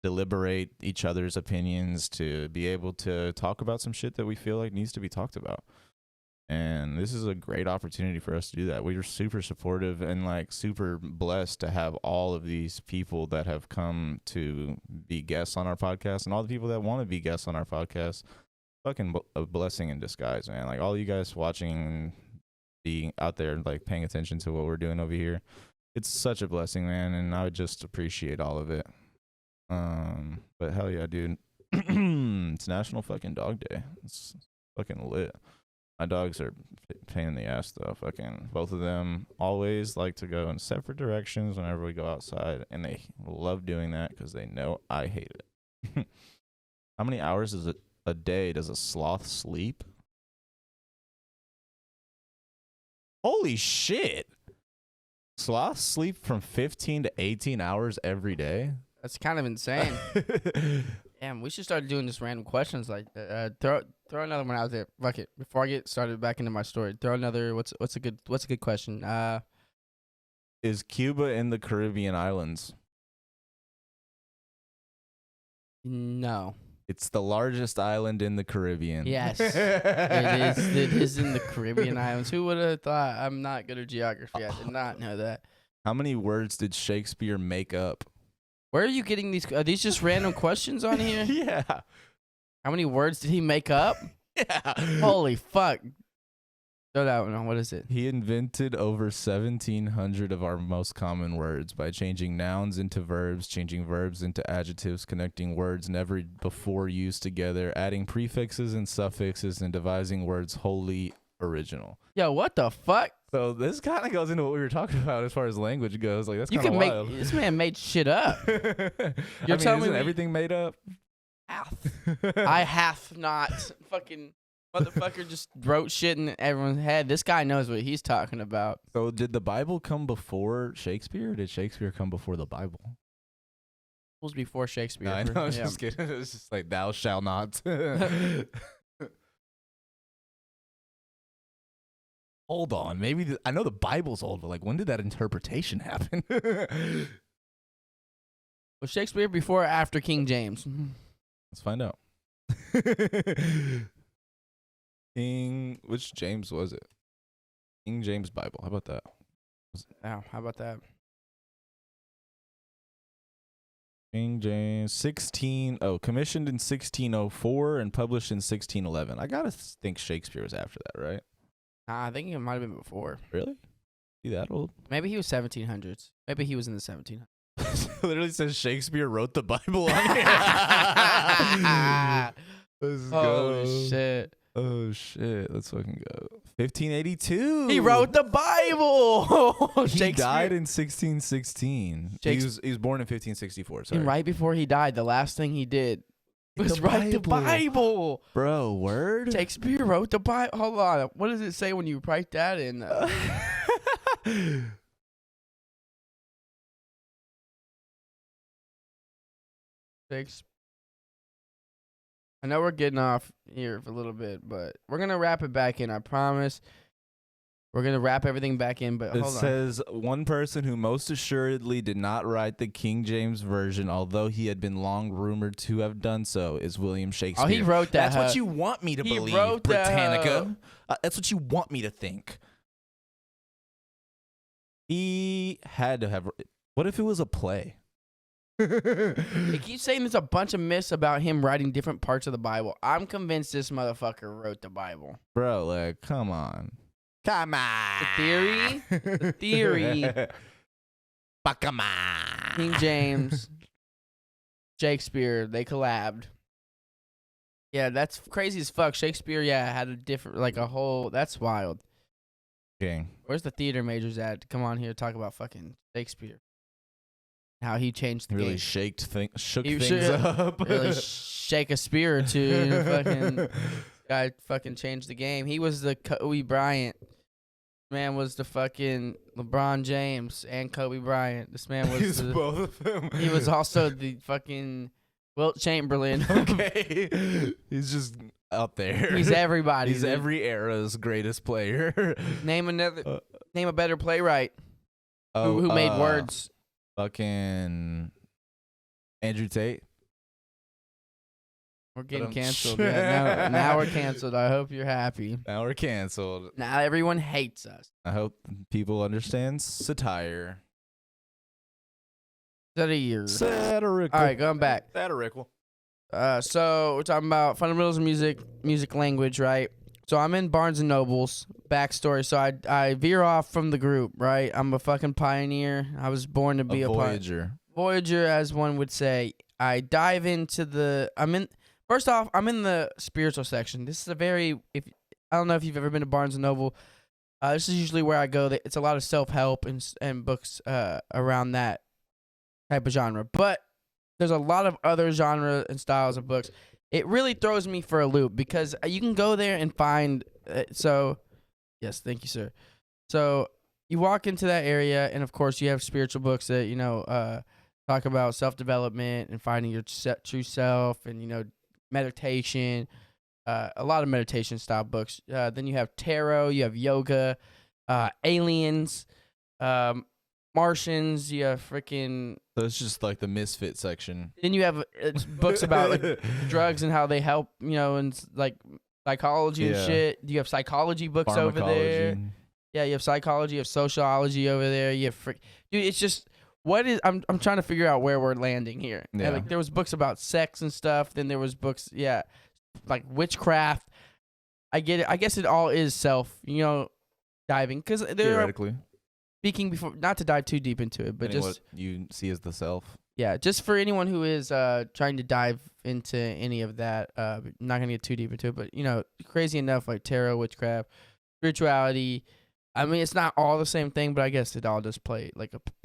deliberate each other's opinions, to be able to talk about some shit that we feel like needs to be talked about. And this is a great opportunity for us to do that. We are super supportive and like super blessed to have all of these people that have come to be guests on our podcast, and all the people that want to be guests on our podcast. Fucking a blessing in disguise, man. Like all you guys watching and being out there, like paying attention to what we're doing over here. It's such a blessing, man. And I would just appreciate all of it. But hell yeah, dude. It's National fucking Dog Day. It's fucking lit. My dogs are pain in the ass though. Fucking both of them always like to go in separate directions whenever we go outside, and they love doing that because they know I hate it. How many hours is it a day does a sloth sleep? Holy shit! Sloths sleep from 15 to 18 hours every day. That's kind of insane. Damn, we should start doing just random questions like that. Throw another one out there. Fuck it. Before I get started back into my story, throw another. What's a good question? Is Cuba in the Caribbean islands? No. It's the largest island in the Caribbean. Yes, it is. It is in the Caribbean islands. Who would have thought? I'm not good at geography. I did not know that. How many words did Shakespeare make up? Where are you getting these? Are these just random questions on here? Yeah. How many words did he make up? Yeah. Holy fuck. Throw that one on. What is it? He invented over 1,700 of our most common words by changing nouns into verbs, changing verbs into adjectives, connecting words never before used together, adding prefixes and suffixes, and devising words wholly original. Yo, what the fuck? So this kind of goes into what we were talking about as far as language goes. Like that's You kind of can wild. make this man made shit up. You're telling me isn't we- everything made up? I have not fucking motherfucker just wrote shit in everyone's head. This guy knows what he's talking about. So did the Bible come before Shakespeare, or did Shakespeare come before the Bible? It was before Shakespeare. No, I know. I was Yeah. just kidding. It's just like thou shalt not. Hold on, maybe I know the Bible's old, but like, when did that interpretation happen? Was Shakespeare before or after King James? Let's find out. Which James was it? King James Bible. How about that? Oh, how about that? King James commissioned in 1604 and published in 1611. I gotta think Shakespeare was after that, right? I think it might have been before. Really? Be that old? Maybe he was 1700s. Maybe he was in the 1700s. Literally says Shakespeare wrote the Bible on here. Let's go. Holy shit. Oh shit. Let's fucking go. 1582. He wrote the Bible. He Shakespeare. died in 1616. He was born in 1564. Sorry. And right before he died, the last thing he did was The write the Bible. Bible. Bro, word? Shakespeare wrote the Bible. Hold on. What does it say when you write that in? Shakespeare. I know we're getting off here for a little bit, but we're going to wrap it back in. I promise. We're going to wrap everything back in, but It hold on. says one person who most assuredly did not write the King James Version, although he had been long rumored to have done so, is William Shakespeare. Oh, he wrote that. That's what you want me to He believe, wrote that, Britannica. That's what you want me to think. He had to have. What if it was a play? They keep saying there's a bunch of myths about him writing different parts of the Bible. I'm convinced this motherfucker wrote the Bible. Bro, like, come on. Come on. The theory. But come on. King James, Shakespeare, they collabed. Yeah, that's crazy as fuck. Shakespeare, yeah, had a different, like a whole, that's wild. Gang. Where's the theater majors at to come on here to talk about fucking Shakespeare? How he changed the Really game. shook He things should up. Really shake a spear or two. You know, fucking guy fucking changed the game. He was the Kobe Bryant. Man was the fucking LeBron James and Kobe Bryant. This man was He's both of them. he was also the fucking Wilt Chamberlain. Okay. He's just out there. He's everybody. He's dude. every era's greatest player. Name a better playwright Oh, who made words. Fucking Andrew Tate. We're getting I'm canceled. sure. Yeah, now we're canceled. I hope you're happy. Now we're canceled. Now everyone hates us. I hope people understand satire. Is that a year? Satirical. All right, going back. Satirical. So we're talking about fundamentals of music language, right? So I'm in Barnes and Nobles. Backstory. So I veer off from the group, right? I'm a fucking pioneer. I was born to be a Voyager. Voyager, as one would say. I dive into the. First off, I'm in the spiritual section. This is a very. I don't know if you've ever been to Barnes and Noble. This is usually where I go. It's a lot of self-help and books around that type of genre. But there's a lot of other genre and styles of books. It really throws me for a loop because you can go there and find. Yes, thank you, sir. So you walk into that area, and of course you have spiritual books that talk about self-development and finding your true self, and meditation. A lot of meditation style books. Then you have tarot, you have yoga, aliens, Martians. You have freaking. So it's just like the misfit section. Then you have books about drugs and how they help, and like psychology and shit. You have psychology books over there. Yeah, you have psychology, you have sociology over there. You have dude. It's just I'm trying to figure out where we're landing here. Yeah. And, like there was books about sex and stuff. Then there was books, like witchcraft. I get it. I guess it all is diving because there are Theoretically. speaking before not to dive too deep into it, but Depending just what you see as the self. yeah, just for anyone who is trying to dive into any of that, not gonna get too deep into it, but crazy enough, like tarot, witchcraft, spirituality. I mean, it's not all the same thing, but I guess it all does play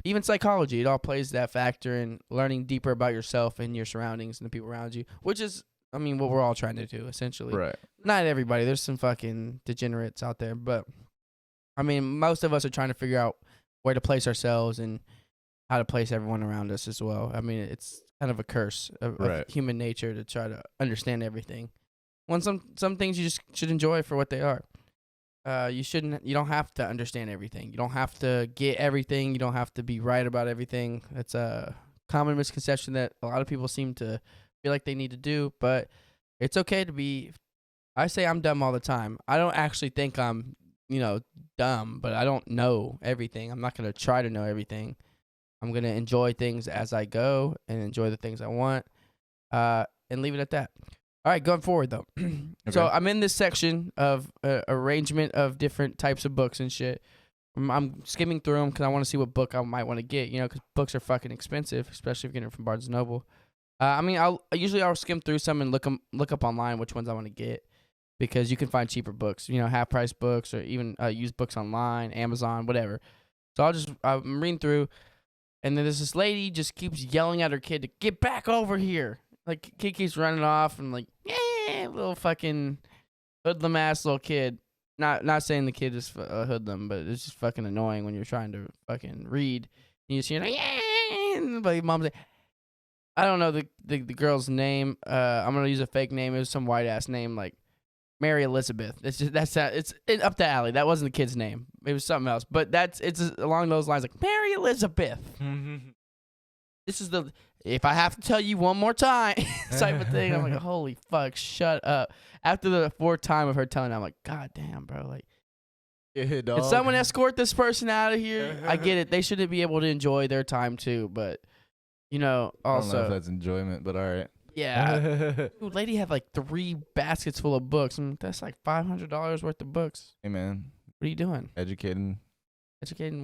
even psychology. It all plays that factor in learning deeper about yourself and your surroundings and the people around you, which is, I mean, what we're all trying to do essentially. Right. Not everybody. There's some fucking degenerates out there, but I mean, most of us are trying to figure out where to place ourselves and how to place everyone around us as well. I mean, it's kind of a curse of human nature to try to understand everything. When some things you just should enjoy for what they are. You don't have to understand everything. You don't have to get everything. You don't have to be right about everything. It's a common misconception that a lot of people seem to feel like they need to do, but it's okay to be. I say I'm dumb all the time. I don't actually think I'm, dumb, but I don't know everything. I'm not going to try to know everything. I'm going to enjoy things as I go and enjoy the things I want, and leave it at that. All right, going forward, though. So I'm in this section of arrangement of different types of books and shit. I'm skimming through them because I want to see what book I might want to get, because books are fucking expensive, especially if you're getting it from Barnes & Noble. I mean, I'll skim through some and look up online which ones I want to get, because you can find cheaper books, half-price books or even used books online, Amazon, whatever. So I'm reading through, and then there's this lady just keeps yelling at her kid to get back over here. Like, kid keeps running off and little fucking hoodlum ass little kid. Not saying the kid is a hoodlum, but it's just fucking annoying when you're trying to fucking read. And you just hear like, mom's like, I don't know the girl's name. I'm gonna use a fake name. It was some white ass name like Mary Elizabeth. It's up the alley. That wasn't the kid's name. It was something else. But it's along those lines, like Mary Elizabeth. This is if I have to tell you one more time type of thing. I'm like, holy fuck, shut up. After the fourth time of her telling, I'm like, God damn, bro. Like, Can someone escort this person out of here? I get it. They shouldn't be able to enjoy their time too, but also. I don't know if that's enjoyment, but all right. Yeah. Dude, lady had like 3 baskets full of books. That's like $500 worth of books. Hey man. What are you doing? Educating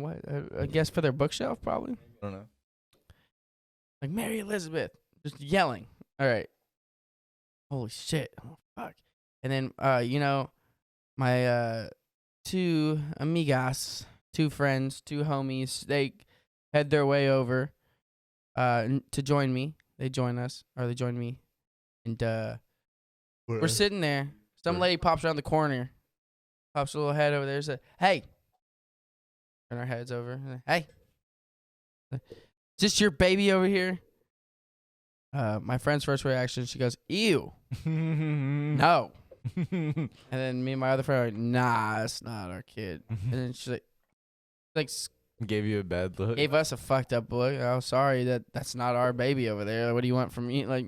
what? I guess for their bookshelf, probably. I don't know. Like Mary Elizabeth, just yelling. All right. Holy shit. Oh, fuck. And then, my two amigas, two friends, two homies. They head their way over to join me. They join us, or they join me. And we're sitting there. Some lady pops around the corner, pops a little head over there, says, "Hey." Turn our heads over. "Hey. Is this your baby over here?" My friend's first reaction, she goes, "Ew." No. And then me and my other friend are like, "Nah, it's not our kid." And then she's like Gave you a bad look. gave us a fucked up look. "Oh, sorry, that's not our baby over there. What do you want from me? Like,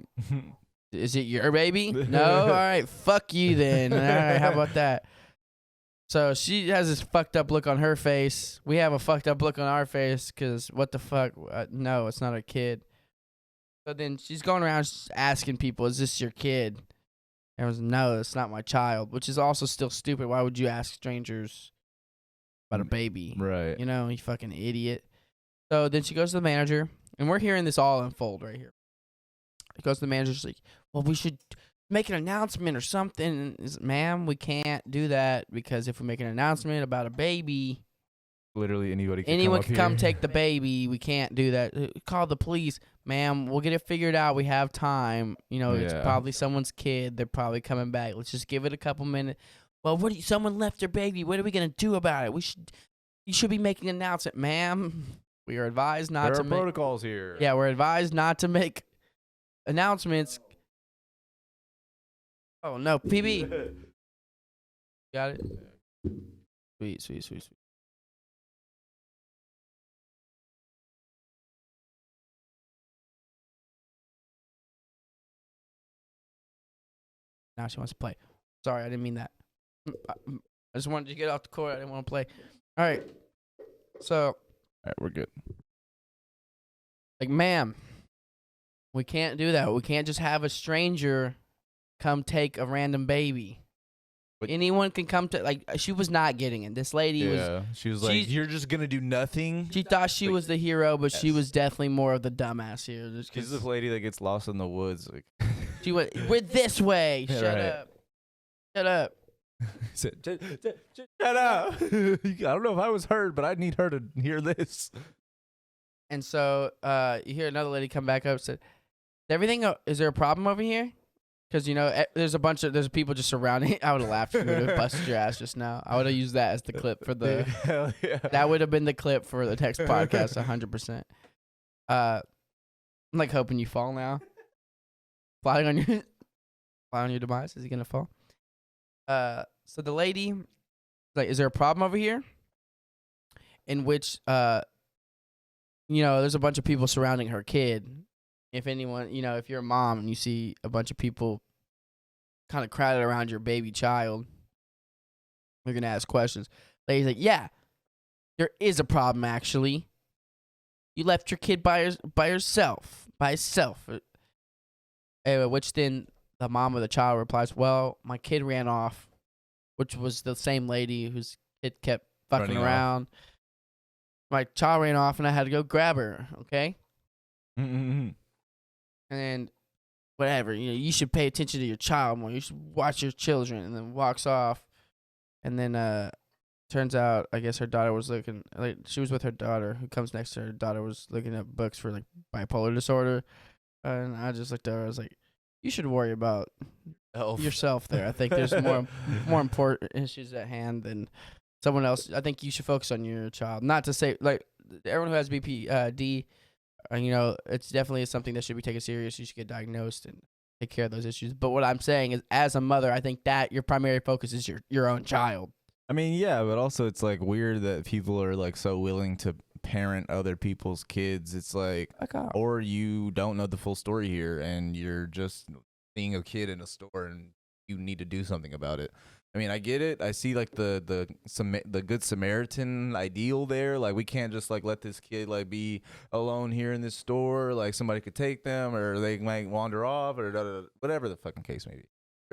is it your baby?" "No." "All right, fuck you then." "All right, how about that?" So she has this fucked up look on her face. We have a fucked up look on our face because what the fuck? No, it's not our kid. So then she's going around asking people, "Is this your kid?" Everyone's, "No, it's not my child," which is also still stupid. Why would you ask strangers about a baby? Right. You know, you fucking idiot. So then she goes to the manager, and we're hearing this all unfold right here. It goes to the manager, she's like, "Well, we should make an announcement or something." "Ma'am, we can't do that because if we make an announcement about a baby, Literally anybody can anyone come can up come here. take the baby. We can't do that. Call the police." "Ma'am, we'll get it figured out. We have time. You know, it's Yeah. probably someone's kid. They're probably coming back. Let's just give it a couple minutes." "Well, someone left their baby. What are we going to do about it? You should be making an announcement." "Ma'am, we are advised not There to are make." protocols here. Yeah, we're advised not to make announcements. Oh, no, PB. Got it? Sweet. Now she wants to play. Sorry, I didn't mean that. I just wanted to get off the court. I didn't want to play. All right. So, All right, we're good. like, "Ma'am, we can't do that. We can't just have a stranger come take a random baby. But- Anyone can come to, like," she was not getting it. This lady was, Yeah. She was like, she's- "You're just gonna do nothing." she thought she was the hero, but she Yes. was definitely more of the dumbass here. Just She's 'cause the lady that gets lost in the woods. Like, she went, "We're this way." Yeah, Shut right. up. Shut up. said, "Shut up!" I don't know if I was heard, but I need her to hear this. And so you hear another lady come back up and said, is there a problem over here?" Because, you know, there's people just surrounding. I would have laughed if you would have busted your ass just now. I would have used that as the clip for the. Hell yeah. That would have been the clip for the next podcast, 100%. I'm like hoping you fall now. Flying on your demise. Is he gonna fall? So the lady, like, "Is there a problem over here?" In which, you know, there's a bunch of people surrounding her kid. If anyone, you know, if you're a mom and you see a bunch of people kind of crowded around your baby child, you're gonna ask questions. Lady's like, "Yeah, there is a problem actually. You left your kid by herself. Which then the mom of the child replies, "Well, my kid ran off," which was the same lady whose kid kept fucking Running off. around. "My child ran off and I had to go grab her, okay? And whatever, you know, you should pay attention to your child more. You should watch your children." And then walks off. And then turns out, I guess her daughter was looking, like, she was with her daughter who comes next to her. Her daughter was looking at books for, like, bipolar disorder. And I just looked at her. I was like, "You should worry about yourself there. I think there's more important issues at hand than someone else. I think you should focus on your child." Not to say, like, everyone who has BPD, you know, it's definitely something that should be taken serious. You should get diagnosed and take care of those issues. But what I'm saying is, as a mother, I think that your primary focus is your own child. I mean, yeah, but also it's like weird that people are like so willing to parent other people's kids. It's like, or you don't know the full story here and you're just seeing a kid in a store and you need to do something about it. I mean, I get it. I see like the good Samaritan ideal there. Like, we can't just like let this kid like be alone here in this store. Like, somebody could take them, or they might wander off, or whatever the fucking case may be.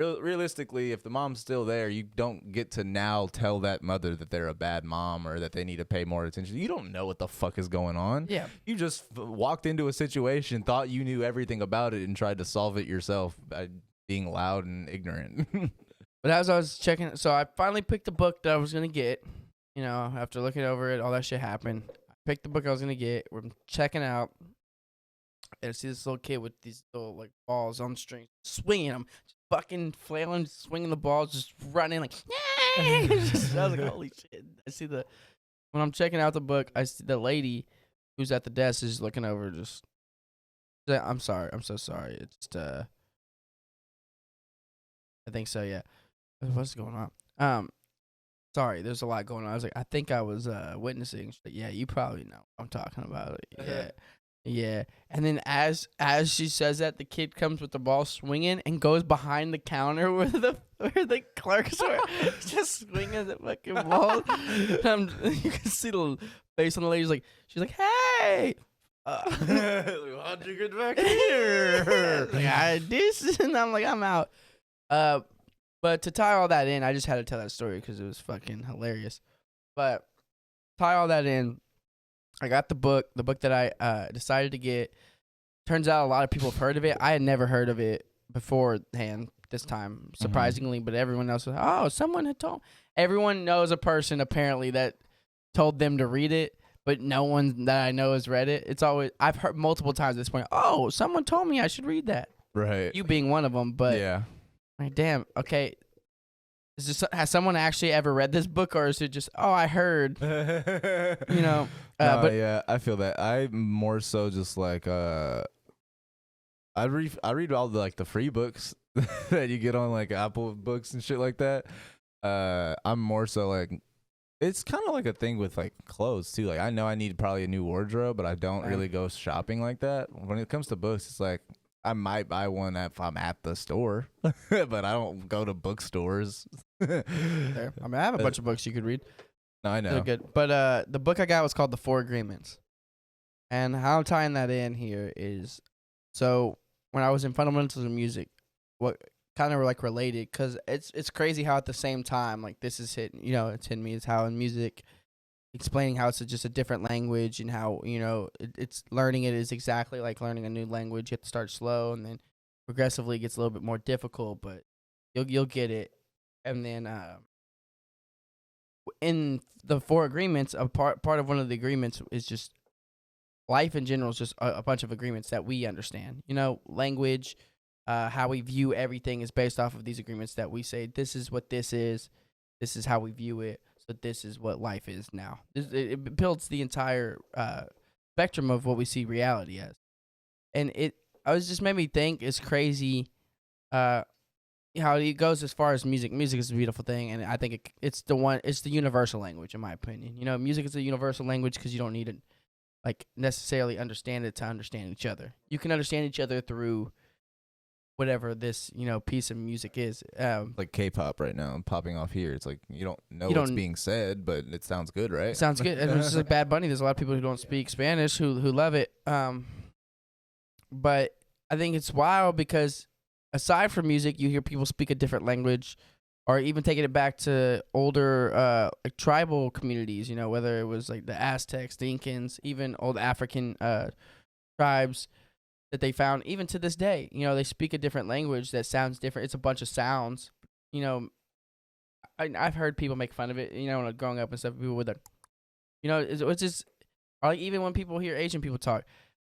Realistically, if the mom's still there, you don't get to now tell that mother that they're a bad mom or that they need to pay more attention. You don't know what the fuck is going on. Yeah. You just walked into a situation, thought you knew everything about it, and tried to solve it yourself by being loud and ignorant. But as I was checking, so I finally picked the book that I was gonna get. You know, after looking over it, all that shit happened. I picked the book I was gonna get. We're checking out, and I see this little kid with these little like balls on strings, swinging them, just fucking flailing, swinging the balls, just running like. I was like, holy shit! I see when I'm checking out the book, I see the lady who's at the desk is looking over, just. I'm sorry. I'm so sorry. It's just I think so. Yeah. What's going on? Sorry, there's a lot going on. I was like, I think I was witnessing. She's like, yeah, you probably know what I'm talking about. Yeah, yeah. And then as she says that, the kid comes with the ball swinging and goes behind the counter where the clerks were, just swinging the fucking ball. You can see the face on the lady. She's like, hey. How'd you get back here? And I'm like, I'm out. But to tie all that in, I just had to tell that story because it was fucking hilarious. But tie all that in, I got the book that I decided to get. Turns out a lot of people have heard of it. I had never heard of it beforehand this time, surprisingly. But everyone else was, oh, someone had told. Everyone knows a person apparently that told them to read it, but no one that I know has read it. It's always I've heard multiple times at this point. Oh, someone told me I should read that. Right. You being one of them, but yeah. like, damn. Okay. Has someone actually ever read this book, or is it just I heard? You know. But yeah, I feel that. I'm more so just like I read all the like the free books that you get on like Apple Books and shit like that. I'm more so like it's kind of like a thing with like clothes too. Like I know I need probably a new wardrobe, but I don't really go shopping like that. When it comes to books, it's like I might buy one if I'm at the store, but I don't go to bookstores. There. I mean, I have a bunch of books you could read. No, I know. They're good. But the book I got was called The Four Agreements. And how I'm tying that in here is, so when I was in fundamentals of music, what kind of like related, because it's crazy how at the same time, like this is hitting, it's hitting me, is how in music, explaining how it's just a different language and how, it's learning it is exactly like learning a new language. You have to start slow and then progressively it gets a little bit more difficult, but you'll get it. And then in the Four Agreements, a part of one of the agreements is just life in general is just a bunch of agreements that we understand. Language, how we view everything is based off of these agreements that we say, this is what this is how we view it, so this is what life is now. It builds the entire spectrum of what we see reality as. And I was just made me think it's crazy how it goes as far as music. Music is a beautiful thing, and I think it's the universal language, in my opinion. Music is a universal language because you don't need to like necessarily understand it to understand each other. You can understand each other through whatever this piece of music is. Like K-pop right now, popping off here. It's like you don't know what's being said, but it sounds good, right? It sounds good. And it's just like Bad Bunny. There's a lot of people who don't speak Spanish who love it. But I think it's wild because aside from music, you hear people speak a different language, or even taking it back to older like tribal communities, whether it was like the Aztecs, the Incans, even old African tribes that they found, even to this day, they speak a different language that sounds different. It's a bunch of sounds. I've heard people make fun of it, when growing up and stuff, people with the, it's just, or like even when people hear Asian people talk.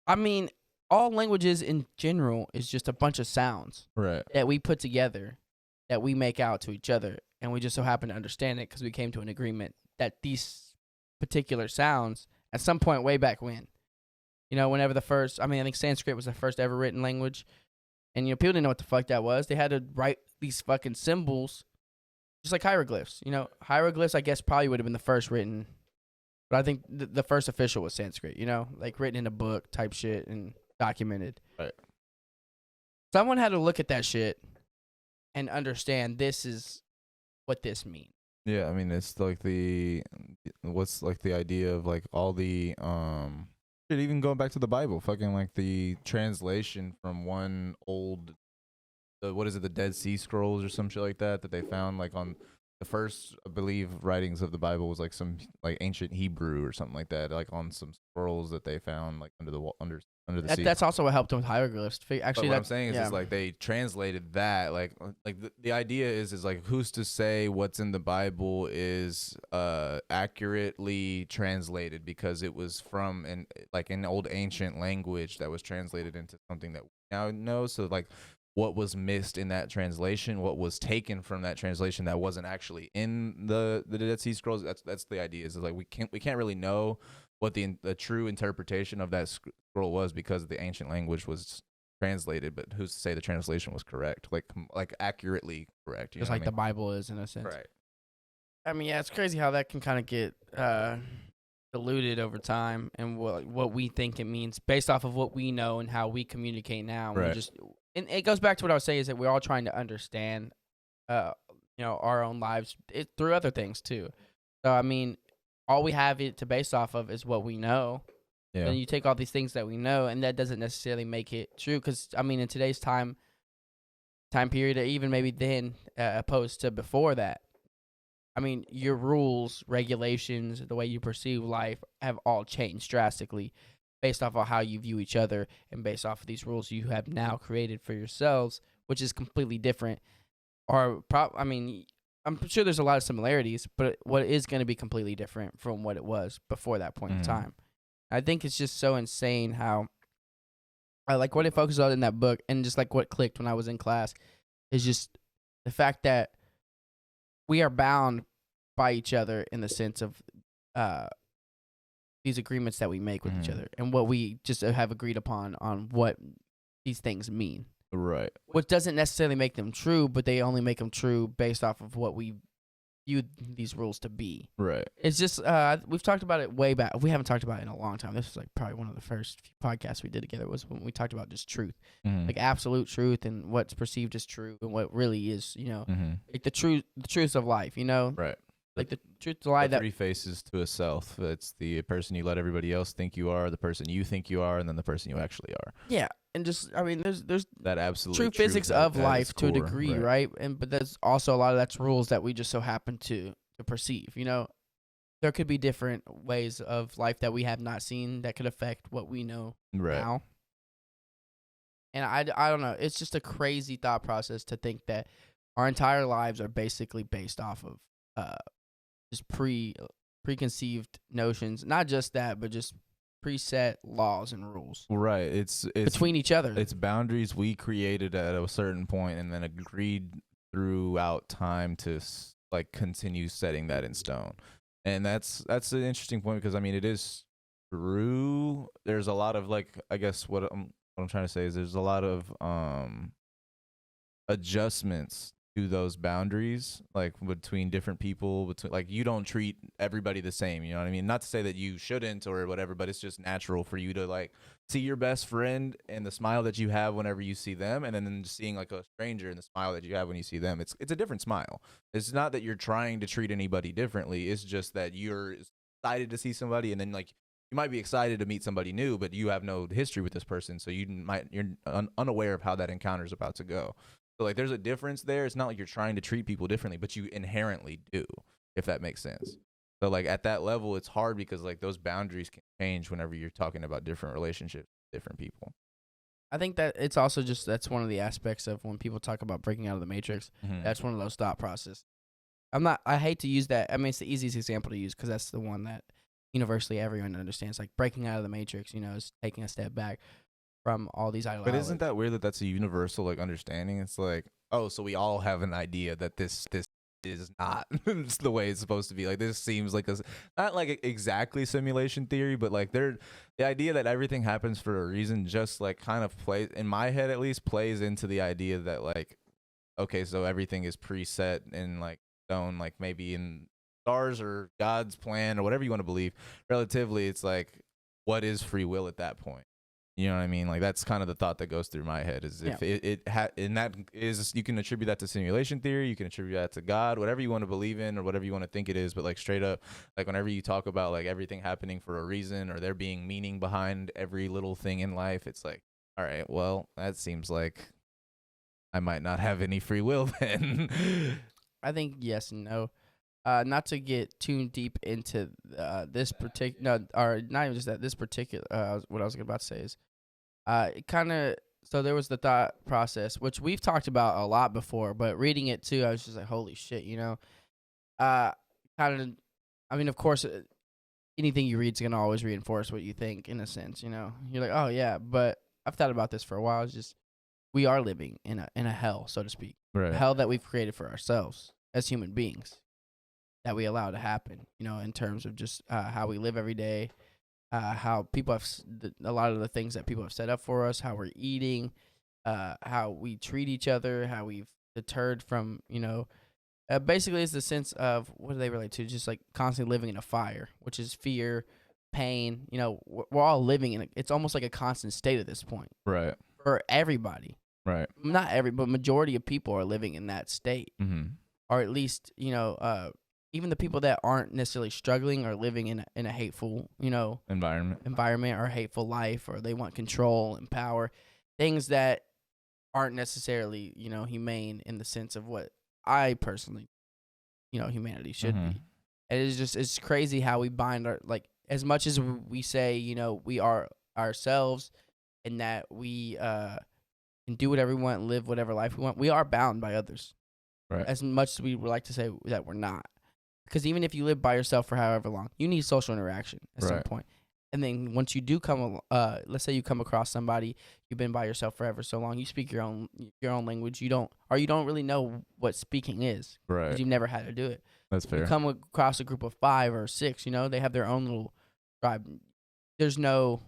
I mean, all languages in general is just a bunch of sounds that we put together, that we make out to each other, and we just so happen to understand it because we came to an agreement that these particular sounds, at some point way back when, whenever I think Sanskrit was the first ever written language, and people didn't know what the fuck that was. They had to write these fucking symbols, just like hieroglyphs. Hieroglyphs, I guess, probably would have been the first written, but I think the first official was Sanskrit. Like written in a book type shit and documented. Right. Someone had to look at that shit and understand this is what this means. Yeah, I mean, it's like what's like the idea of like all the even going back to the Bible, fucking like the translation from one old, the Dead Sea Scrolls or some shit like that they found like on the first, I believe, writings of the Bible was like some like ancient Hebrew or something like that, like on some scrolls that they found like under under the sea. That's also what helped them with hieroglyphs. Actually, But what I'm that's saying is, yeah. is like they translated that. Like the idea is like who's to say what's in the Bible is accurately translated because it was from an old ancient language that was translated into something that we now know. So like what was missed in that translation, what was taken from that translation that wasn't actually in the Dead Sea Scrolls. That's the idea. Is like we can't really know what the true interpretation of that scroll was because the ancient language was translated, but who's to say the translation was correct, like accurately correct? You Just know like what the Bible is in a I sense. mean? Right. I mean, yeah, it's crazy how that can kind of get diluted over time, and what we think it means based off of what we know and how we communicate now. And Right. and it goes back to what I was saying is that we're all trying to understand, our own lives through other things too. So I mean, all we have it to base off of is what we know. Yeah. And you take all these things that we know, and that doesn't necessarily make it true. Because I mean, in today's time period, or even maybe then, opposed to before that, I mean, your rules, regulations, the way you perceive life have all changed drastically, based off of how you view each other, and based off of these rules you have now created for yourselves, which is completely different. I mean, I'm sure there's a lot of similarities, but what is going to be completely different from what it was before that point in time. I think it's just so insane how I like what it focuses on in that book, and just like what clicked when I was in class is just the fact that we are bound by each other in the sense of these agreements that we make with each other, and what we just have agreed upon on what these things mean. Right. Which doesn't necessarily make them true, but they only make them true based off of what we view these rules to be. Right. It's just we've talked about it way back. We haven't talked about it in a long time. This was like probably one of the first few podcasts we did together was when we talked about just truth, like absolute truth, and what's perceived as true and what really is, like the truth of life, Right. like the truth of life. Three faces to a self. It's the person you let everybody else think you are, the person you think you are, and then the person you actually are. Yeah, and just I mean, there's that absolute true physics of life to a core, degree, right? But there's also a lot of that's rules that we just so happen to perceive. There could be different ways of life that we have not seen that could affect what we know now. And I don't know. It's just a crazy thought process to think that our entire lives are basically based off of just preconceived notions. Not just that, but just preset laws and rules. Right. It's between each other. It's boundaries we created at a certain point and then agreed throughout time to like continue setting that in stone. And that's an interesting point because I mean it is true. There's a lot of like I guess what I'm trying to say is there's a lot of adjustments to those boundaries, like between different people, between like you don't treat everybody the same, you know what I mean? Not to say that you shouldn't or whatever, but it's just natural for you to like see your best friend and the smile that you have whenever you see them, and then just seeing like a stranger and the smile that you have when you see them. It's a different smile. It's not that you're trying to treat anybody differently. It's just that you're excited to see somebody, and then like you might be excited to meet somebody new, but you have no history with this person, so you're unaware of how that encounter is about to go. So like there's a difference there. It's not like you're trying to treat people differently, but you inherently do, if that makes sense. So like at that level, it's hard because like those boundaries can change whenever you're talking about different relationships with different people. I think that it's also just that's one of the aspects of when people talk about breaking out of the matrix. That's one of those thought processes. I hate to use that. I mean, it's the easiest example to use because that's the one that universally everyone understands. Like breaking out of the matrix, is taking a step back from all these ideologies. But isn't that weird that that's a universal like understanding? It's like, oh, so we all have an idea that this is not it's the way it's supposed to be. Like this seems like not like exactly simulation theory, but like the idea that everything happens for a reason just like kind of plays in my head at least plays into the idea that like okay, so everything is preset and like stone, like maybe in stars or God's plan or whatever you want to believe. Relatively, it's like what is free will at that point? You know what I mean? Like that's kind of the thought that goes through my head is if and that is you can attribute that to simulation theory, you can attribute that to God, whatever you want to believe in or whatever you want to think it is. But like straight up, like whenever you talk about like everything happening for a reason or there being meaning behind every little thing in life, it's like, all right, well, that seems like I might not have any free will then. I think yes and no. Not to get too deep into this particular, or not even just that. This particular, what I was about to say is, It kind of so there was the thought process, which we've talked about a lot before, but reading it too, I was just like, holy shit, you know. Kind of, I mean, of course, anything you read is gonna always reinforce what you think, in a sense, you know. You're like, oh yeah, but I've thought about this for a while. It's just we are living in a hell, so to speak, Right. a hell that we've created for ourselves as human beings, that we allow to happen, you know, in terms of just how we live every day. How people have a lot of the things that people have set up for us, how we're eating, how we treat each other, how we've deterred from, you know, basically it's the sense of what do they relate to? Just like constantly living in a fire, which is fear, pain. You know, we're all living in it's almost like a constant state at this point Right. for everybody. Right. Not every, but majority of people are living in that state, Mm-hmm. or at least, you know, even the people that aren't necessarily struggling are living in a hateful, you know, environment or hateful life, or they want control and power, things that aren't necessarily, you know, humane in the sense of what I personally, you know, humanity should be. And it's crazy how we bind our, like, as much as we say, you know, we are ourselves and that we can do whatever we want, live whatever life we want, we are bound by others. Right. As much as we would like to say that we're not. Because even if you live by yourself for however long, you need social interaction at some point. And then once you do come, let's say you come across somebody, you've been by yourself forever so long, you speak your own language. You don't really know what speaking is. Right. Because you've never had to do it. That's fair. You come across a group of 5 or 6, you know, they have their own little tribe. There's no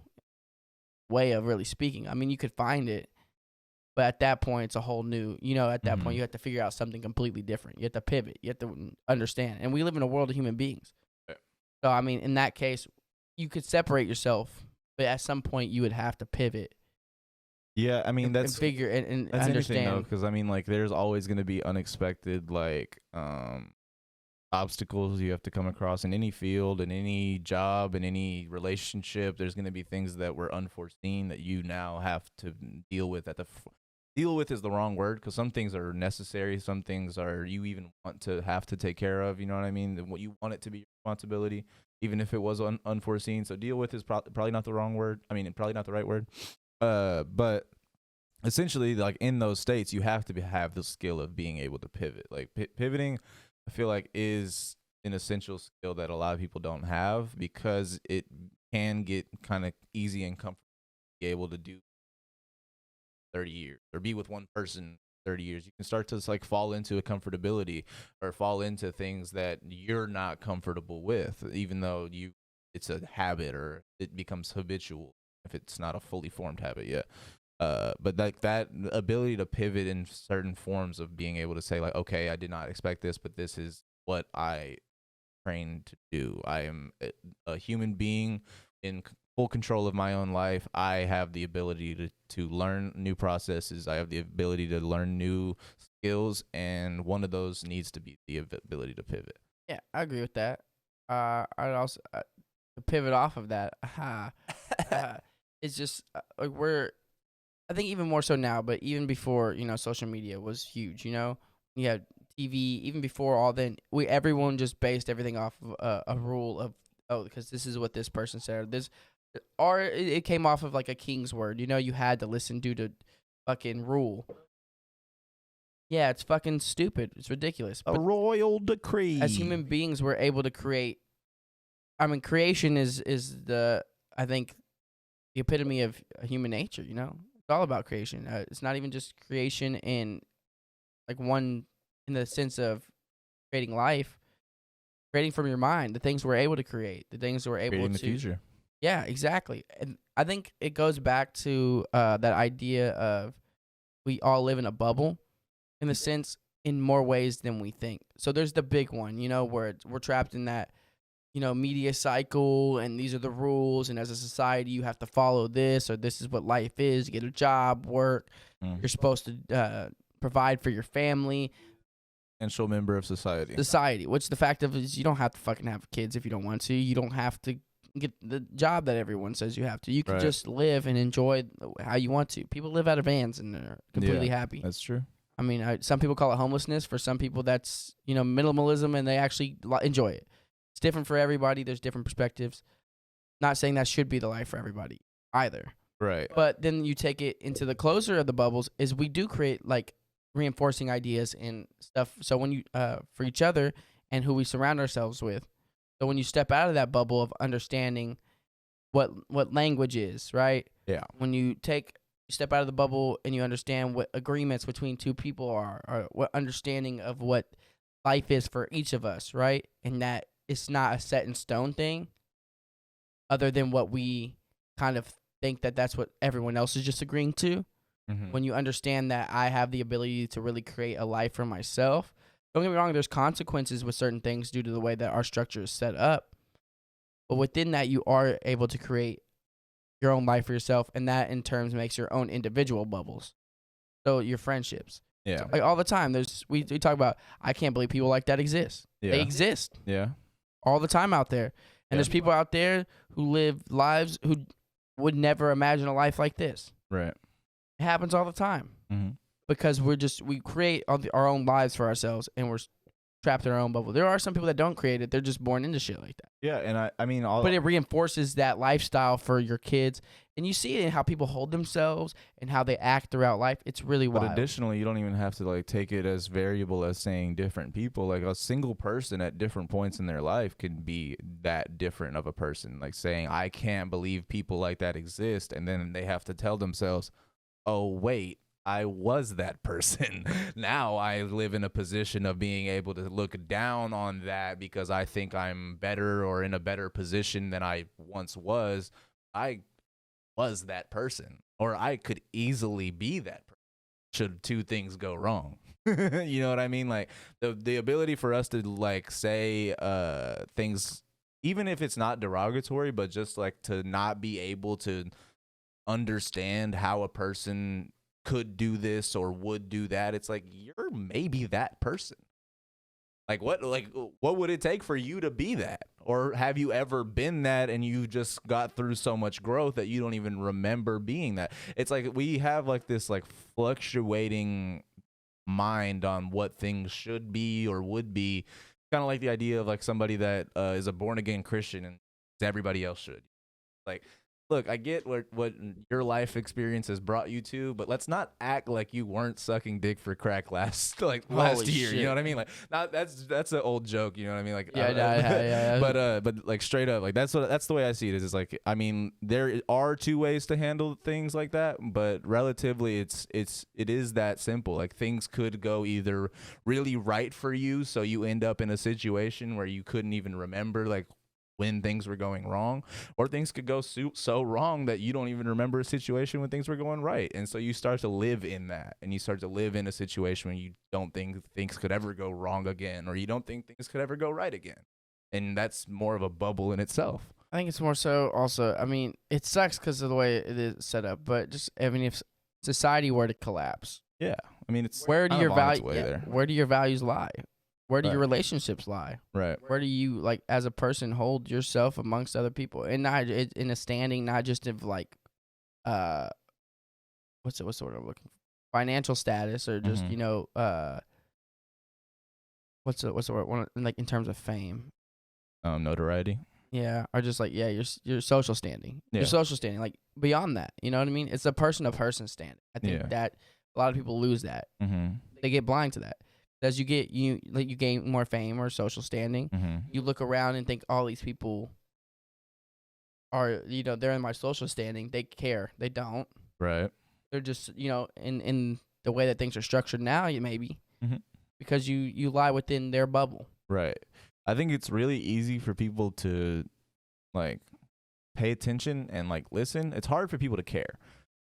way of really speaking. I mean, you could find it. But at that point, it's a whole new, you know, at that point, you have to figure out something completely different. You have to pivot. You have to understand. And we live in a world of human beings. Yeah. So, I mean, in that case, you could separate yourself, but at some point, you would have to pivot. Yeah, I mean, and that's figure and that's interesting though, understand. because I mean, like, there's always going to be unexpected, like, obstacles you have to come across in any field, in any job, in any relationship. There's going to be things that were unforeseen that you now have to deal with deal with is the wrong word, because some things are necessary, some things are you even want to have to take care of, you know what I mean? What you want it to be your responsibility, even if it was unforeseen. So deal with is probably not the wrong word. I mean, probably not the right word. But essentially, like, in those states, you have to have the skill of being able to pivot. Like, pivoting, I feel like, is an essential skill that a lot of people don't have, because it can get kind of easy and comfortable to be able to do 30 years or be with one person 30 years. You can start to like fall into a comfortability or fall into things that you're not comfortable with, even though it's a habit or it becomes habitual if it's not a fully formed habit yet. But like that ability to pivot in certain forms of being able to say, like, okay, I did not expect this, but this is what I trained to do. I am a human being in full control of my own life. I have the ability to learn new processes. I have the ability to learn new skills, and one of those needs to be the ability to pivot. Yeah, I agree with that. I'd also to pivot off of that. It's just like I think even more so now, but even before, you know, social media was huge. You know, you had TV. Even before all, then everyone just based everything off of a rule of, oh, because this is what this person said. Or it came off of like a king's word. You know, you had to listen due to fucking rule. Yeah, it's fucking stupid. It's ridiculous. A royal decree. As human beings, we're able to create. I mean, creation is I think the epitome of human nature. You know, it's all about creation. It's not even just creation in the sense of creating life, creating from your mind, the things we're able to create, the things we're able creating to. the future. Yeah, exactly. And I think it goes back to that idea of we all live in a bubble, in the sense, in more ways than we think. So there's the big one, you know, where we're trapped in that, you know, media cycle, and these are the rules, and as a society, you have to follow this, or this is what life is. You get a job, work. You're supposed to provide for your family. Essential member of society. Which the fact of is you don't have to fucking have kids if you don't want to. You don't have to get the job that everyone says you have to. You can just live and enjoy how you want to. People live out of vans and they're completely happy. That's true. I mean, some people call it homelessness. For some people, that's, you know, minimalism, and they actually enjoy it. It's different for everybody. There's different perspectives. Not saying that should be the life for everybody either. Right. But then you take it into the closer of the bubbles is we do create like reinforcing ideas and stuff. So when you for each other and who we surround ourselves with. So when you step out of that bubble of understanding what language is, right? Yeah. When you step out of the bubble and you understand what agreements between two people are, or what understanding of what life is for each of us, right? And that it's not a set in stone thing other than what we kind of think that that's what everyone else is just agreeing to. Mm-hmm. When you understand that I have the ability to really create a life for myself, don't get me wrong, there's consequences with certain things due to the way that our structure is set up. But within that, you are able to create your own life for yourself, and that in turn makes your own individual bubbles. So your friendships. Yeah. So, like all the time, we talk about, I can't believe people like that exist. Yeah. They exist Yeah. all the time out there. And Yeah. there's people out there who live lives who would never imagine a life like this. Right. It happens all the time Mm-hmm. because we create our own lives for ourselves, and we're trapped in our own bubble. There are some people that don't create it. They're just born into shit like that. Yeah, and I mean, all. But it reinforces that lifestyle for your kids. And you see it in how people hold themselves and how they act throughout life. It's really But wild. additionally, you don't even have to like take it as variable as saying different people. Like a single person at different points in their life can be that different of a person. Like saying, I can't believe people like that exist. And then they have to tell themselves, oh, wait, I was that person. Now I live in a position of being able to look down on that because I think I'm better or in a better position than I once was. I was that person, or I could easily be that person should two things go wrong. You know what I mean? Like the ability for us to like say things, even if it's not derogatory, but just like to not be able to understand how a person could do this or would do that. It's like, you're maybe that person. Like what would it take for you to be that? Or have you ever been that and you just got through so much growth that you don't even remember being that? It's like we have like this like fluctuating mind on what things should be or would be. Kind of like the idea of like somebody that is a born again Christian and everybody else should. Like, look, I get what your life experience has brought you to, but let's not act like you weren't sucking dick for crack last year. Holy You shit. know what I mean? Like, not that's an old joke. You know what I mean? Like, Yeah. but like straight up, like that's the way I see it. Is like, I mean, there are two ways to handle things like that, but relatively, it is that simple. Like things could go either really right for you, so you end up in a situation where you couldn't even remember like when things were going wrong, or things could go so wrong that you don't even remember a situation when things were going right. And so you start to live in that, and you start to live in a situation when you don't think things could ever go wrong again, or you don't think things could ever go right again. And that's more of a bubble in itself. I think it's more so also, I mean, it sucks because of the way it is set up, but just, I mean, if society were to collapse, Yeah. I mean, it's where do kind your of on its value, way there. where do your values lie? Where do your Right. relationships lie? Right. Where do you, like, as a person, hold yourself amongst other people, and not in a standing, not just of like, what's the word I'm looking for? Financial status, or just Mhm. what's the word? Like in terms of fame, Notoriety. yeah, or just like your social standing, Yeah. your social standing, like beyond that, you know what I mean? It's a person to person standing. I think Yeah. that a lot of people lose that. Mm-hmm. They get blind to that. As you gain more fame or social standing, Mm-hmm. you look around and think all these people are, they're in my social standing. They care. They don't. Right. They're just, in the way that things are structured now, maybe Mhm. because you lie within their bubble. Right. I think it's really easy for people to like pay attention and like listen. It's hard for people to care.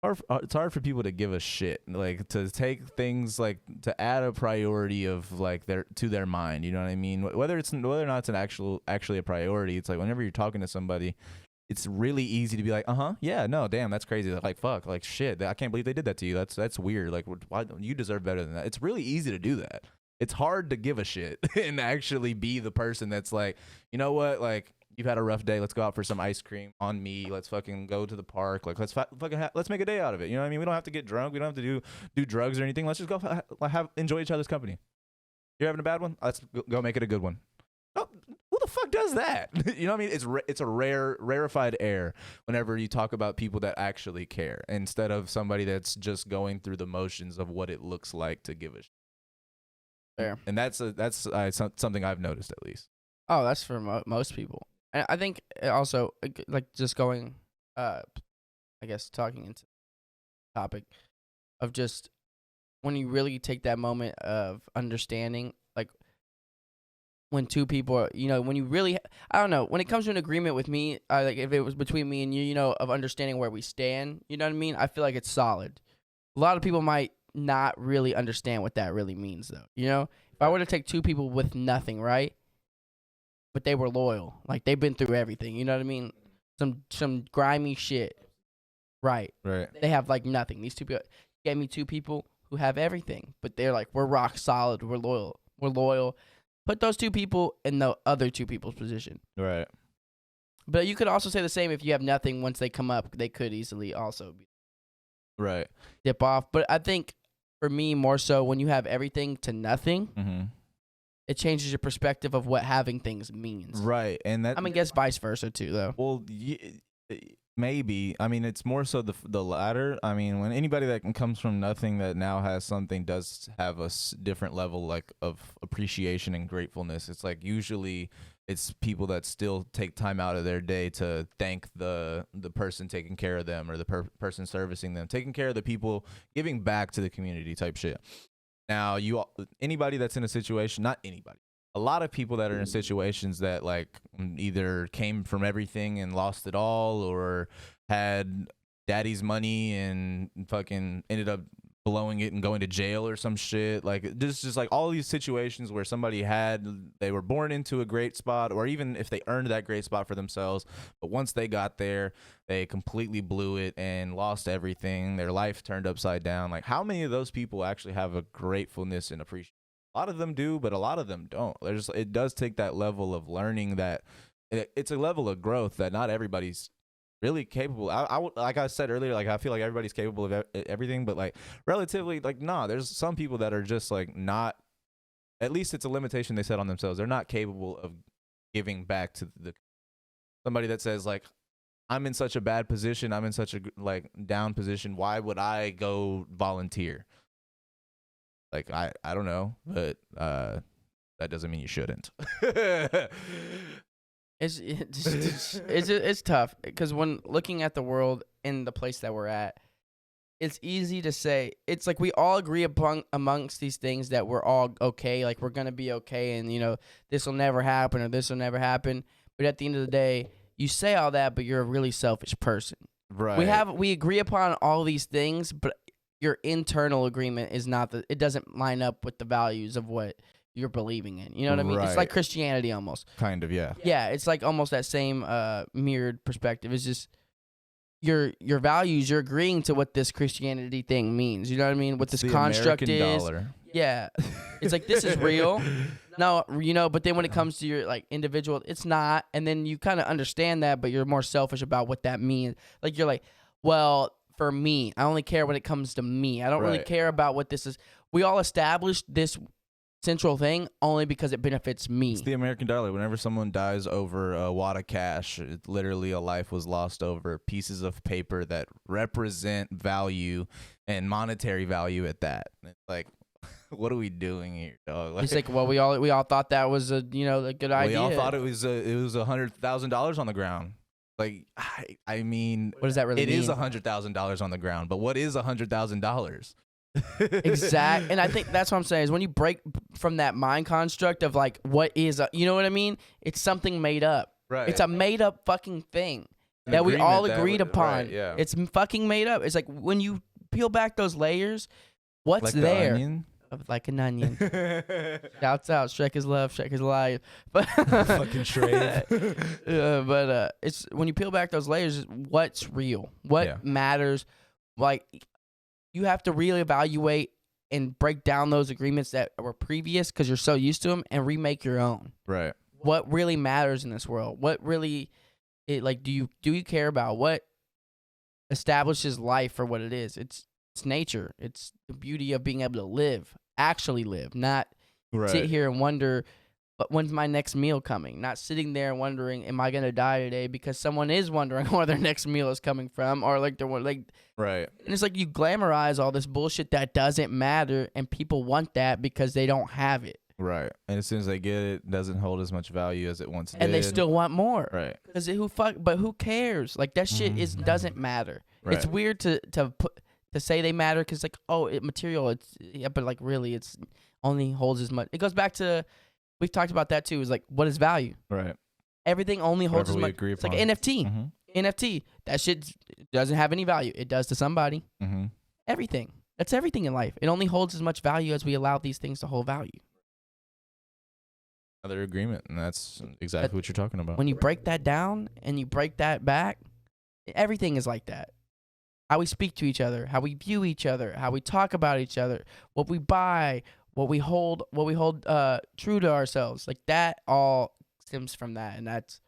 It's hard for people to give a shit, like to take things, like to add a priority of like to their mind. You know what I mean? Whether or not it's actually a priority. It's like whenever you're talking to somebody, it's really easy to be like, yeah, no, damn, that's crazy. Like, fuck, like shit, I can't believe they did that to you. That's weird. Like, why don't you deserve better than that? It's really easy to do that. It's hard to give a shit and actually be the person that's like, you know what, like, you've had a rough day. Let's go out for some ice cream on me. Let's fucking go to the park. Like, let's make a day out of it. You know what I mean? We don't have to get drunk. We don't have to do drugs or anything. Let's just go enjoy each other's company. You're having a bad one? Let's go make it a good one. Oh, who the fuck does that? You know what I mean? It's a rarefied air whenever you talk about people that actually care instead of somebody that's just going through the motions of what it looks like to give a shit. Fair. And that's something I've noticed at least. Oh, that's for most people. And I think also, like, just going, I guess, talking into the topic of just when you really take that moment of understanding, like, when two people are, when you really, I don't know, when it comes to an agreement with me, like, if it was between me and you, of understanding where we stand, you know what I mean? I feel like it's solid. A lot of people might not really understand what that really means, though. If I were to take two people with nothing, right? But they were loyal. Like, they've been through everything. You know what I mean? Some grimy shit. Right. Right. They have, like, nothing. These two people gave me two people who have everything. But they're like, we're rock solid. We're loyal. We're loyal. Put those two people in the other two people's position. Right. But you could also say the same if you have nothing. Once they come up, they could easily also Right. dip off. But I think, for me, more so, when you have everything to nothing, Mm-hmm. it changes your perspective of what having things means. Right. And that. I mean, I guess vice versa, too, though. Well, maybe. I mean, it's more so the latter. I mean, when anybody that comes from nothing that now has something does have a different level like of appreciation and gratefulness. It's like usually it's people that still take time out of their day to thank the person taking care of them or the person servicing them, taking care of the people, giving back to the community type shit. Now, anybody that's in a situation, not anybody. A lot of people that are in situations that like either came from everything and lost it all or had daddy's money and fucking ended up blowing it and going to jail or some shit. Like just like all these situations where they were born into a great spot, or even if they earned that great spot for themselves, but once they got there, they completely blew it and lost everything. Their life turned upside down. Like how many of those people actually have a gratefulness and appreciation? A lot of them do, but a lot of them don't. It does take that level of learning that it's a level of growth that not everybody's really capable. Like I said earlier, like I feel like everybody's capable of everything, but like relatively, like nah, there's some people that are just like not. At least it's a limitation they set on themselves. They're not capable of giving back to somebody that says like, I'm in such a bad position, I'm in such a like down position. Why would I go volunteer? Like I don't know, but that doesn't mean you shouldn't. It's tough because when looking at the world in the place that we're at, it's easy to say it's like we all agree amongst these things that we're all okay, like we're gonna be okay, and this will never happen or this will never happen. But at the end of the day, you say all that, but you're a really selfish person. Right. We agree upon all these things, but your internal agreement is not it doesn't line up with the values of what you're believing in. You know what I mean? It's like Christianity almost. Kind of, yeah. Yeah, it's like almost that same mirrored perspective. It's just your values, you're agreeing to what this Christianity thing means. You know what I mean? What this construct American is. dollar. Yeah. It's like this is real. No, but then when it comes to your like individual, it's not. And then you kind of understand that, but you're more selfish about what that means. Like you're like, well, for me, I only care when it comes to me. I don't really care about what this is. We all established this central thing only because it benefits me. It's the American dollar. Whenever someone dies over a wad of cash, literally a life was lost over pieces of paper that represent value and monetary value at that. It's like, what are we doing here, dog? It's like, well, we all thought that was a good idea. We all thought it was $100,000 on the ground. Like, I mean, what does that really mean? It is $100,000 on the ground, but what is $100,000? Exact. And I think that's what I'm saying is when you break from that mind construct of like, what is you know what I mean? It's something made up. Right. It's a made up fucking thing that we all agreed upon. Right, yeah. It's fucking made up. It's like when you peel back those layers, what's like there? The onion? Like an onion. Shouts out. Shrek is love. Shrek is life. But fucking Shrek. But it's when you peel back those layers, what's real? What matters? Like you have to really evaluate and break down those agreements that were previous because you're so used to them and remake your own. Right. What really matters in this world? What really, do you care about? What establishes life for what it is? It's nature. It's the beauty of being able to live, actually live, not sit here and wonder but when's my next meal coming? Not sitting there wondering, am I gonna die today? Because someone is wondering where their next meal is coming from, or like they're like, Right. and it's like you glamorize all this bullshit that doesn't matter, and people want that because they don't have it, Right. And as soon as they get it, it doesn't hold as much value as it once did. and they still want more. Right. Because but who cares? Like that shit doesn't matter. Right. It's weird to say they matter because like material. It's but like really it's only holds as much. It goes back to we've talked about that too. Is like what is value? Right. Everything only holds Whatever as we much. agree It's like upon. NFT. Mm-hmm. NFT. That shit doesn't have any value. It does to somebody. Mm-hmm. Everything. That's everything in life. It only holds as much value as we allow these things to hold value. Another agreement, and that's exactly what you're talking about. When you break that down and you break that back, everything is like that. How we speak to each other, how we view each other, how we talk about each other, what we buy, what we hold true to ourselves. Like that all stems from that, and that's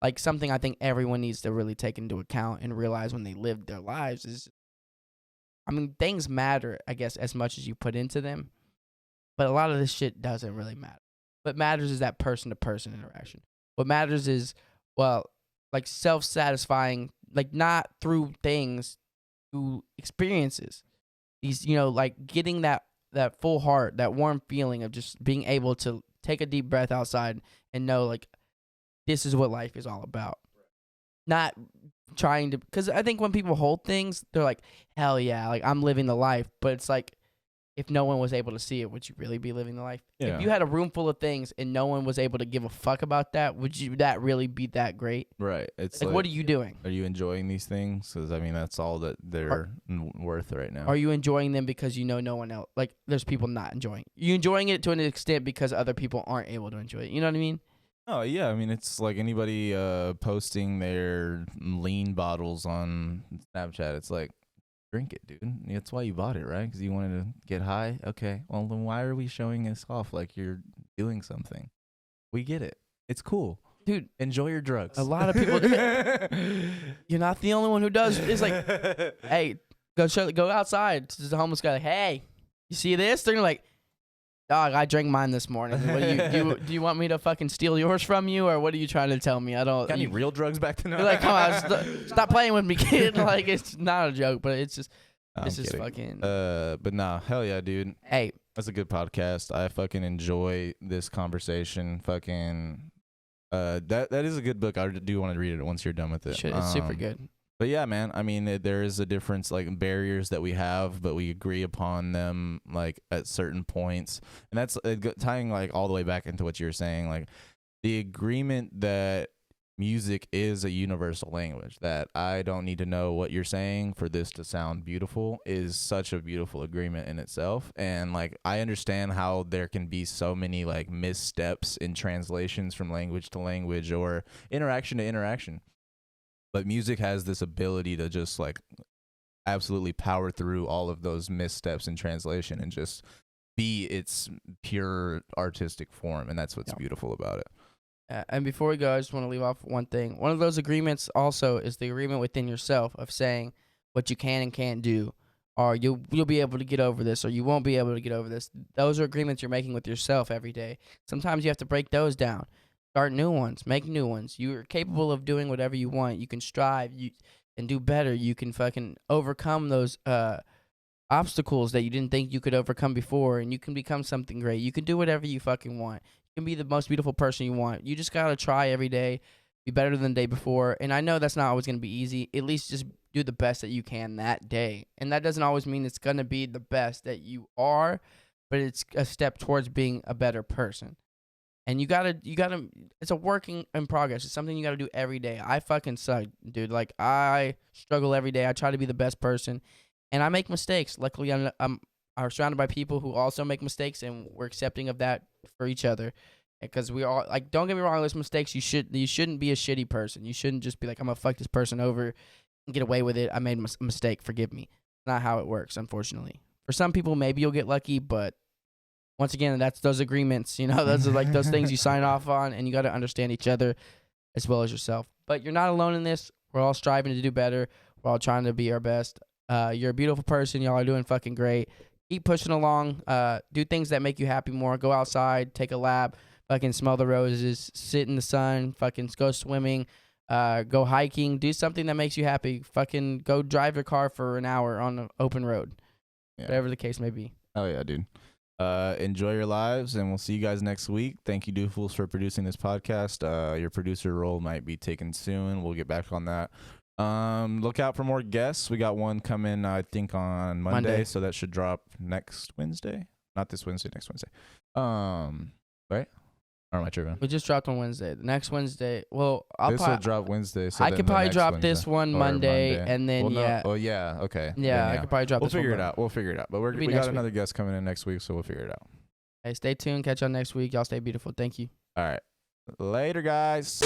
like something I think everyone needs to really take into account and realize when they live their lives is, I mean, things matter, I guess, as much as you put into them, but a lot of this shit doesn't really matter. What matters is that person-to-person interaction. What matters is, well, like self-satisfying, like not through things, through experiences. These, like getting that full heart, that warm feeling of just being able to take a deep breath outside and know, like, this is what life is all about. Not trying to, because I think when people hold things, they're like, hell yeah, like I'm living the life. But it's like, if no one was able to see it, would you really be living the life? Yeah. If you had a room full of things and no one was able to give a fuck about that, would that really be that great? Right. It's Like, what are you doing? Are you enjoying these things? Because I mean, that's all that they're worth right now. Are you enjoying them because you know no one else? Like, there's people not enjoying. You enjoying it to an extent because other people aren't able to enjoy it. You know what I mean? Oh yeah, I mean it's like anybody posting their lean bottles on Snapchat. It's like, drink it, dude. That's why you bought it, right? Because you wanted to get high. Okay, well then why are we showing this off like you're doing something? We get it. It's cool, Dude, enjoy your drugs. a lot of people. You're not the only one who does. It's like, hey, go outside to the homeless guy. Like, hey, you see this? They're like, dog, I drank mine this morning. What do you want me to fucking steal yours from you, or what are you trying to tell me? I don't. Got any real drugs back to now? You're like, come on, stop playing with me, kid. Like, it's not a joke, but it's just, I'm this is kidding. fucking. But nah, hell yeah, dude. Hey, That's a good podcast. I fucking enjoy this conversation. Fucking, that is a good book. I do want to read it once you're done with it. shit, it's super good. But yeah, man. I mean, there is a difference, like barriers that we have, but we agree upon them, like at certain points, and that's tying like all the way back into what you were saying, like the agreement that music is a universal language. That I don't need to know what you're saying for this to sound beautiful is such a beautiful agreement in itself. And like I understand how there can be so many like missteps in translations from language to language or interaction to interaction. But music has this ability to just like absolutely power through all of those missteps in translation and just be its pure artistic form. And that's what's beautiful about it. And before we go, I just want to leave off one thing. One of those agreements also is the agreement within yourself of saying what you can and can't do, or you'll be able to get over this, or you won't be able to get over this. Those are agreements you're making with yourself every day. Sometimes you have to break those down. Start new ones. Make new ones. You're capable of doing whatever you want. You can strive. You can do better. You can fucking overcome those obstacles that you didn't think you could overcome before, and you can become something great. You can do whatever you fucking want. You can be the most beautiful person you want. You just gotta try every day, be better than the day before. And I know that's not always gonna be easy. At least just do the best that you can that day. And that doesn't always mean it's gonna be the best that you are, but it's a step towards being a better person. And you gotta, it's a work in progress. It's something you gotta do every day. I fucking suck, dude. Like, I struggle every day. I try to be the best person, and I make mistakes. Luckily, I'm surrounded by people who also make mistakes, and we're accepting of that for each other. Because we all, like, don't get me wrong, there's mistakes. You shouldn't be a shitty person. You shouldn't just be like, I'm gonna fuck this person over and get away with it. I made a mistake. Forgive me. Not how it works, unfortunately. For some people, maybe you'll get lucky, but once again, that's those agreements, those are like those things you sign off on, and you got to understand each other as well as yourself. But you're not alone in this. We're all striving to do better. We're all trying to be our best. You're a beautiful person. Y'all are doing fucking great. Keep pushing along. Do things that make you happy more. Go outside, take a lap, fucking smell the roses, sit in the sun, fucking go swimming, go hiking, do something that makes you happy. Fucking go drive your car for an hour on an open road, whatever the case may be. Oh yeah, dude. Enjoy your lives, and we'll see you guys next week. Thank you, Doofles, for producing this podcast. Your producer role might be taken soon. We'll get back on that. Look out for more guests. We got one coming, I think, on Monday, so that should drop next Wednesday. Not this Wednesday, next Wednesday. Right? Or am I tripping? We just dropped on Wednesday. The next Wednesday, well, This will drop Wednesday. So I then could the probably next drop Wednesday, this one or Monday, and then well, no, oh yeah, okay. yeah, Then, I could probably drop. We'll this one figure it Monday. out. We'll figure it out. But we Maybe got next week. another guest coming in next week, so we'll figure it out. Hey, stay tuned. Catch y'all next week. Y'all stay beautiful. Thank you. All right. Later, guys.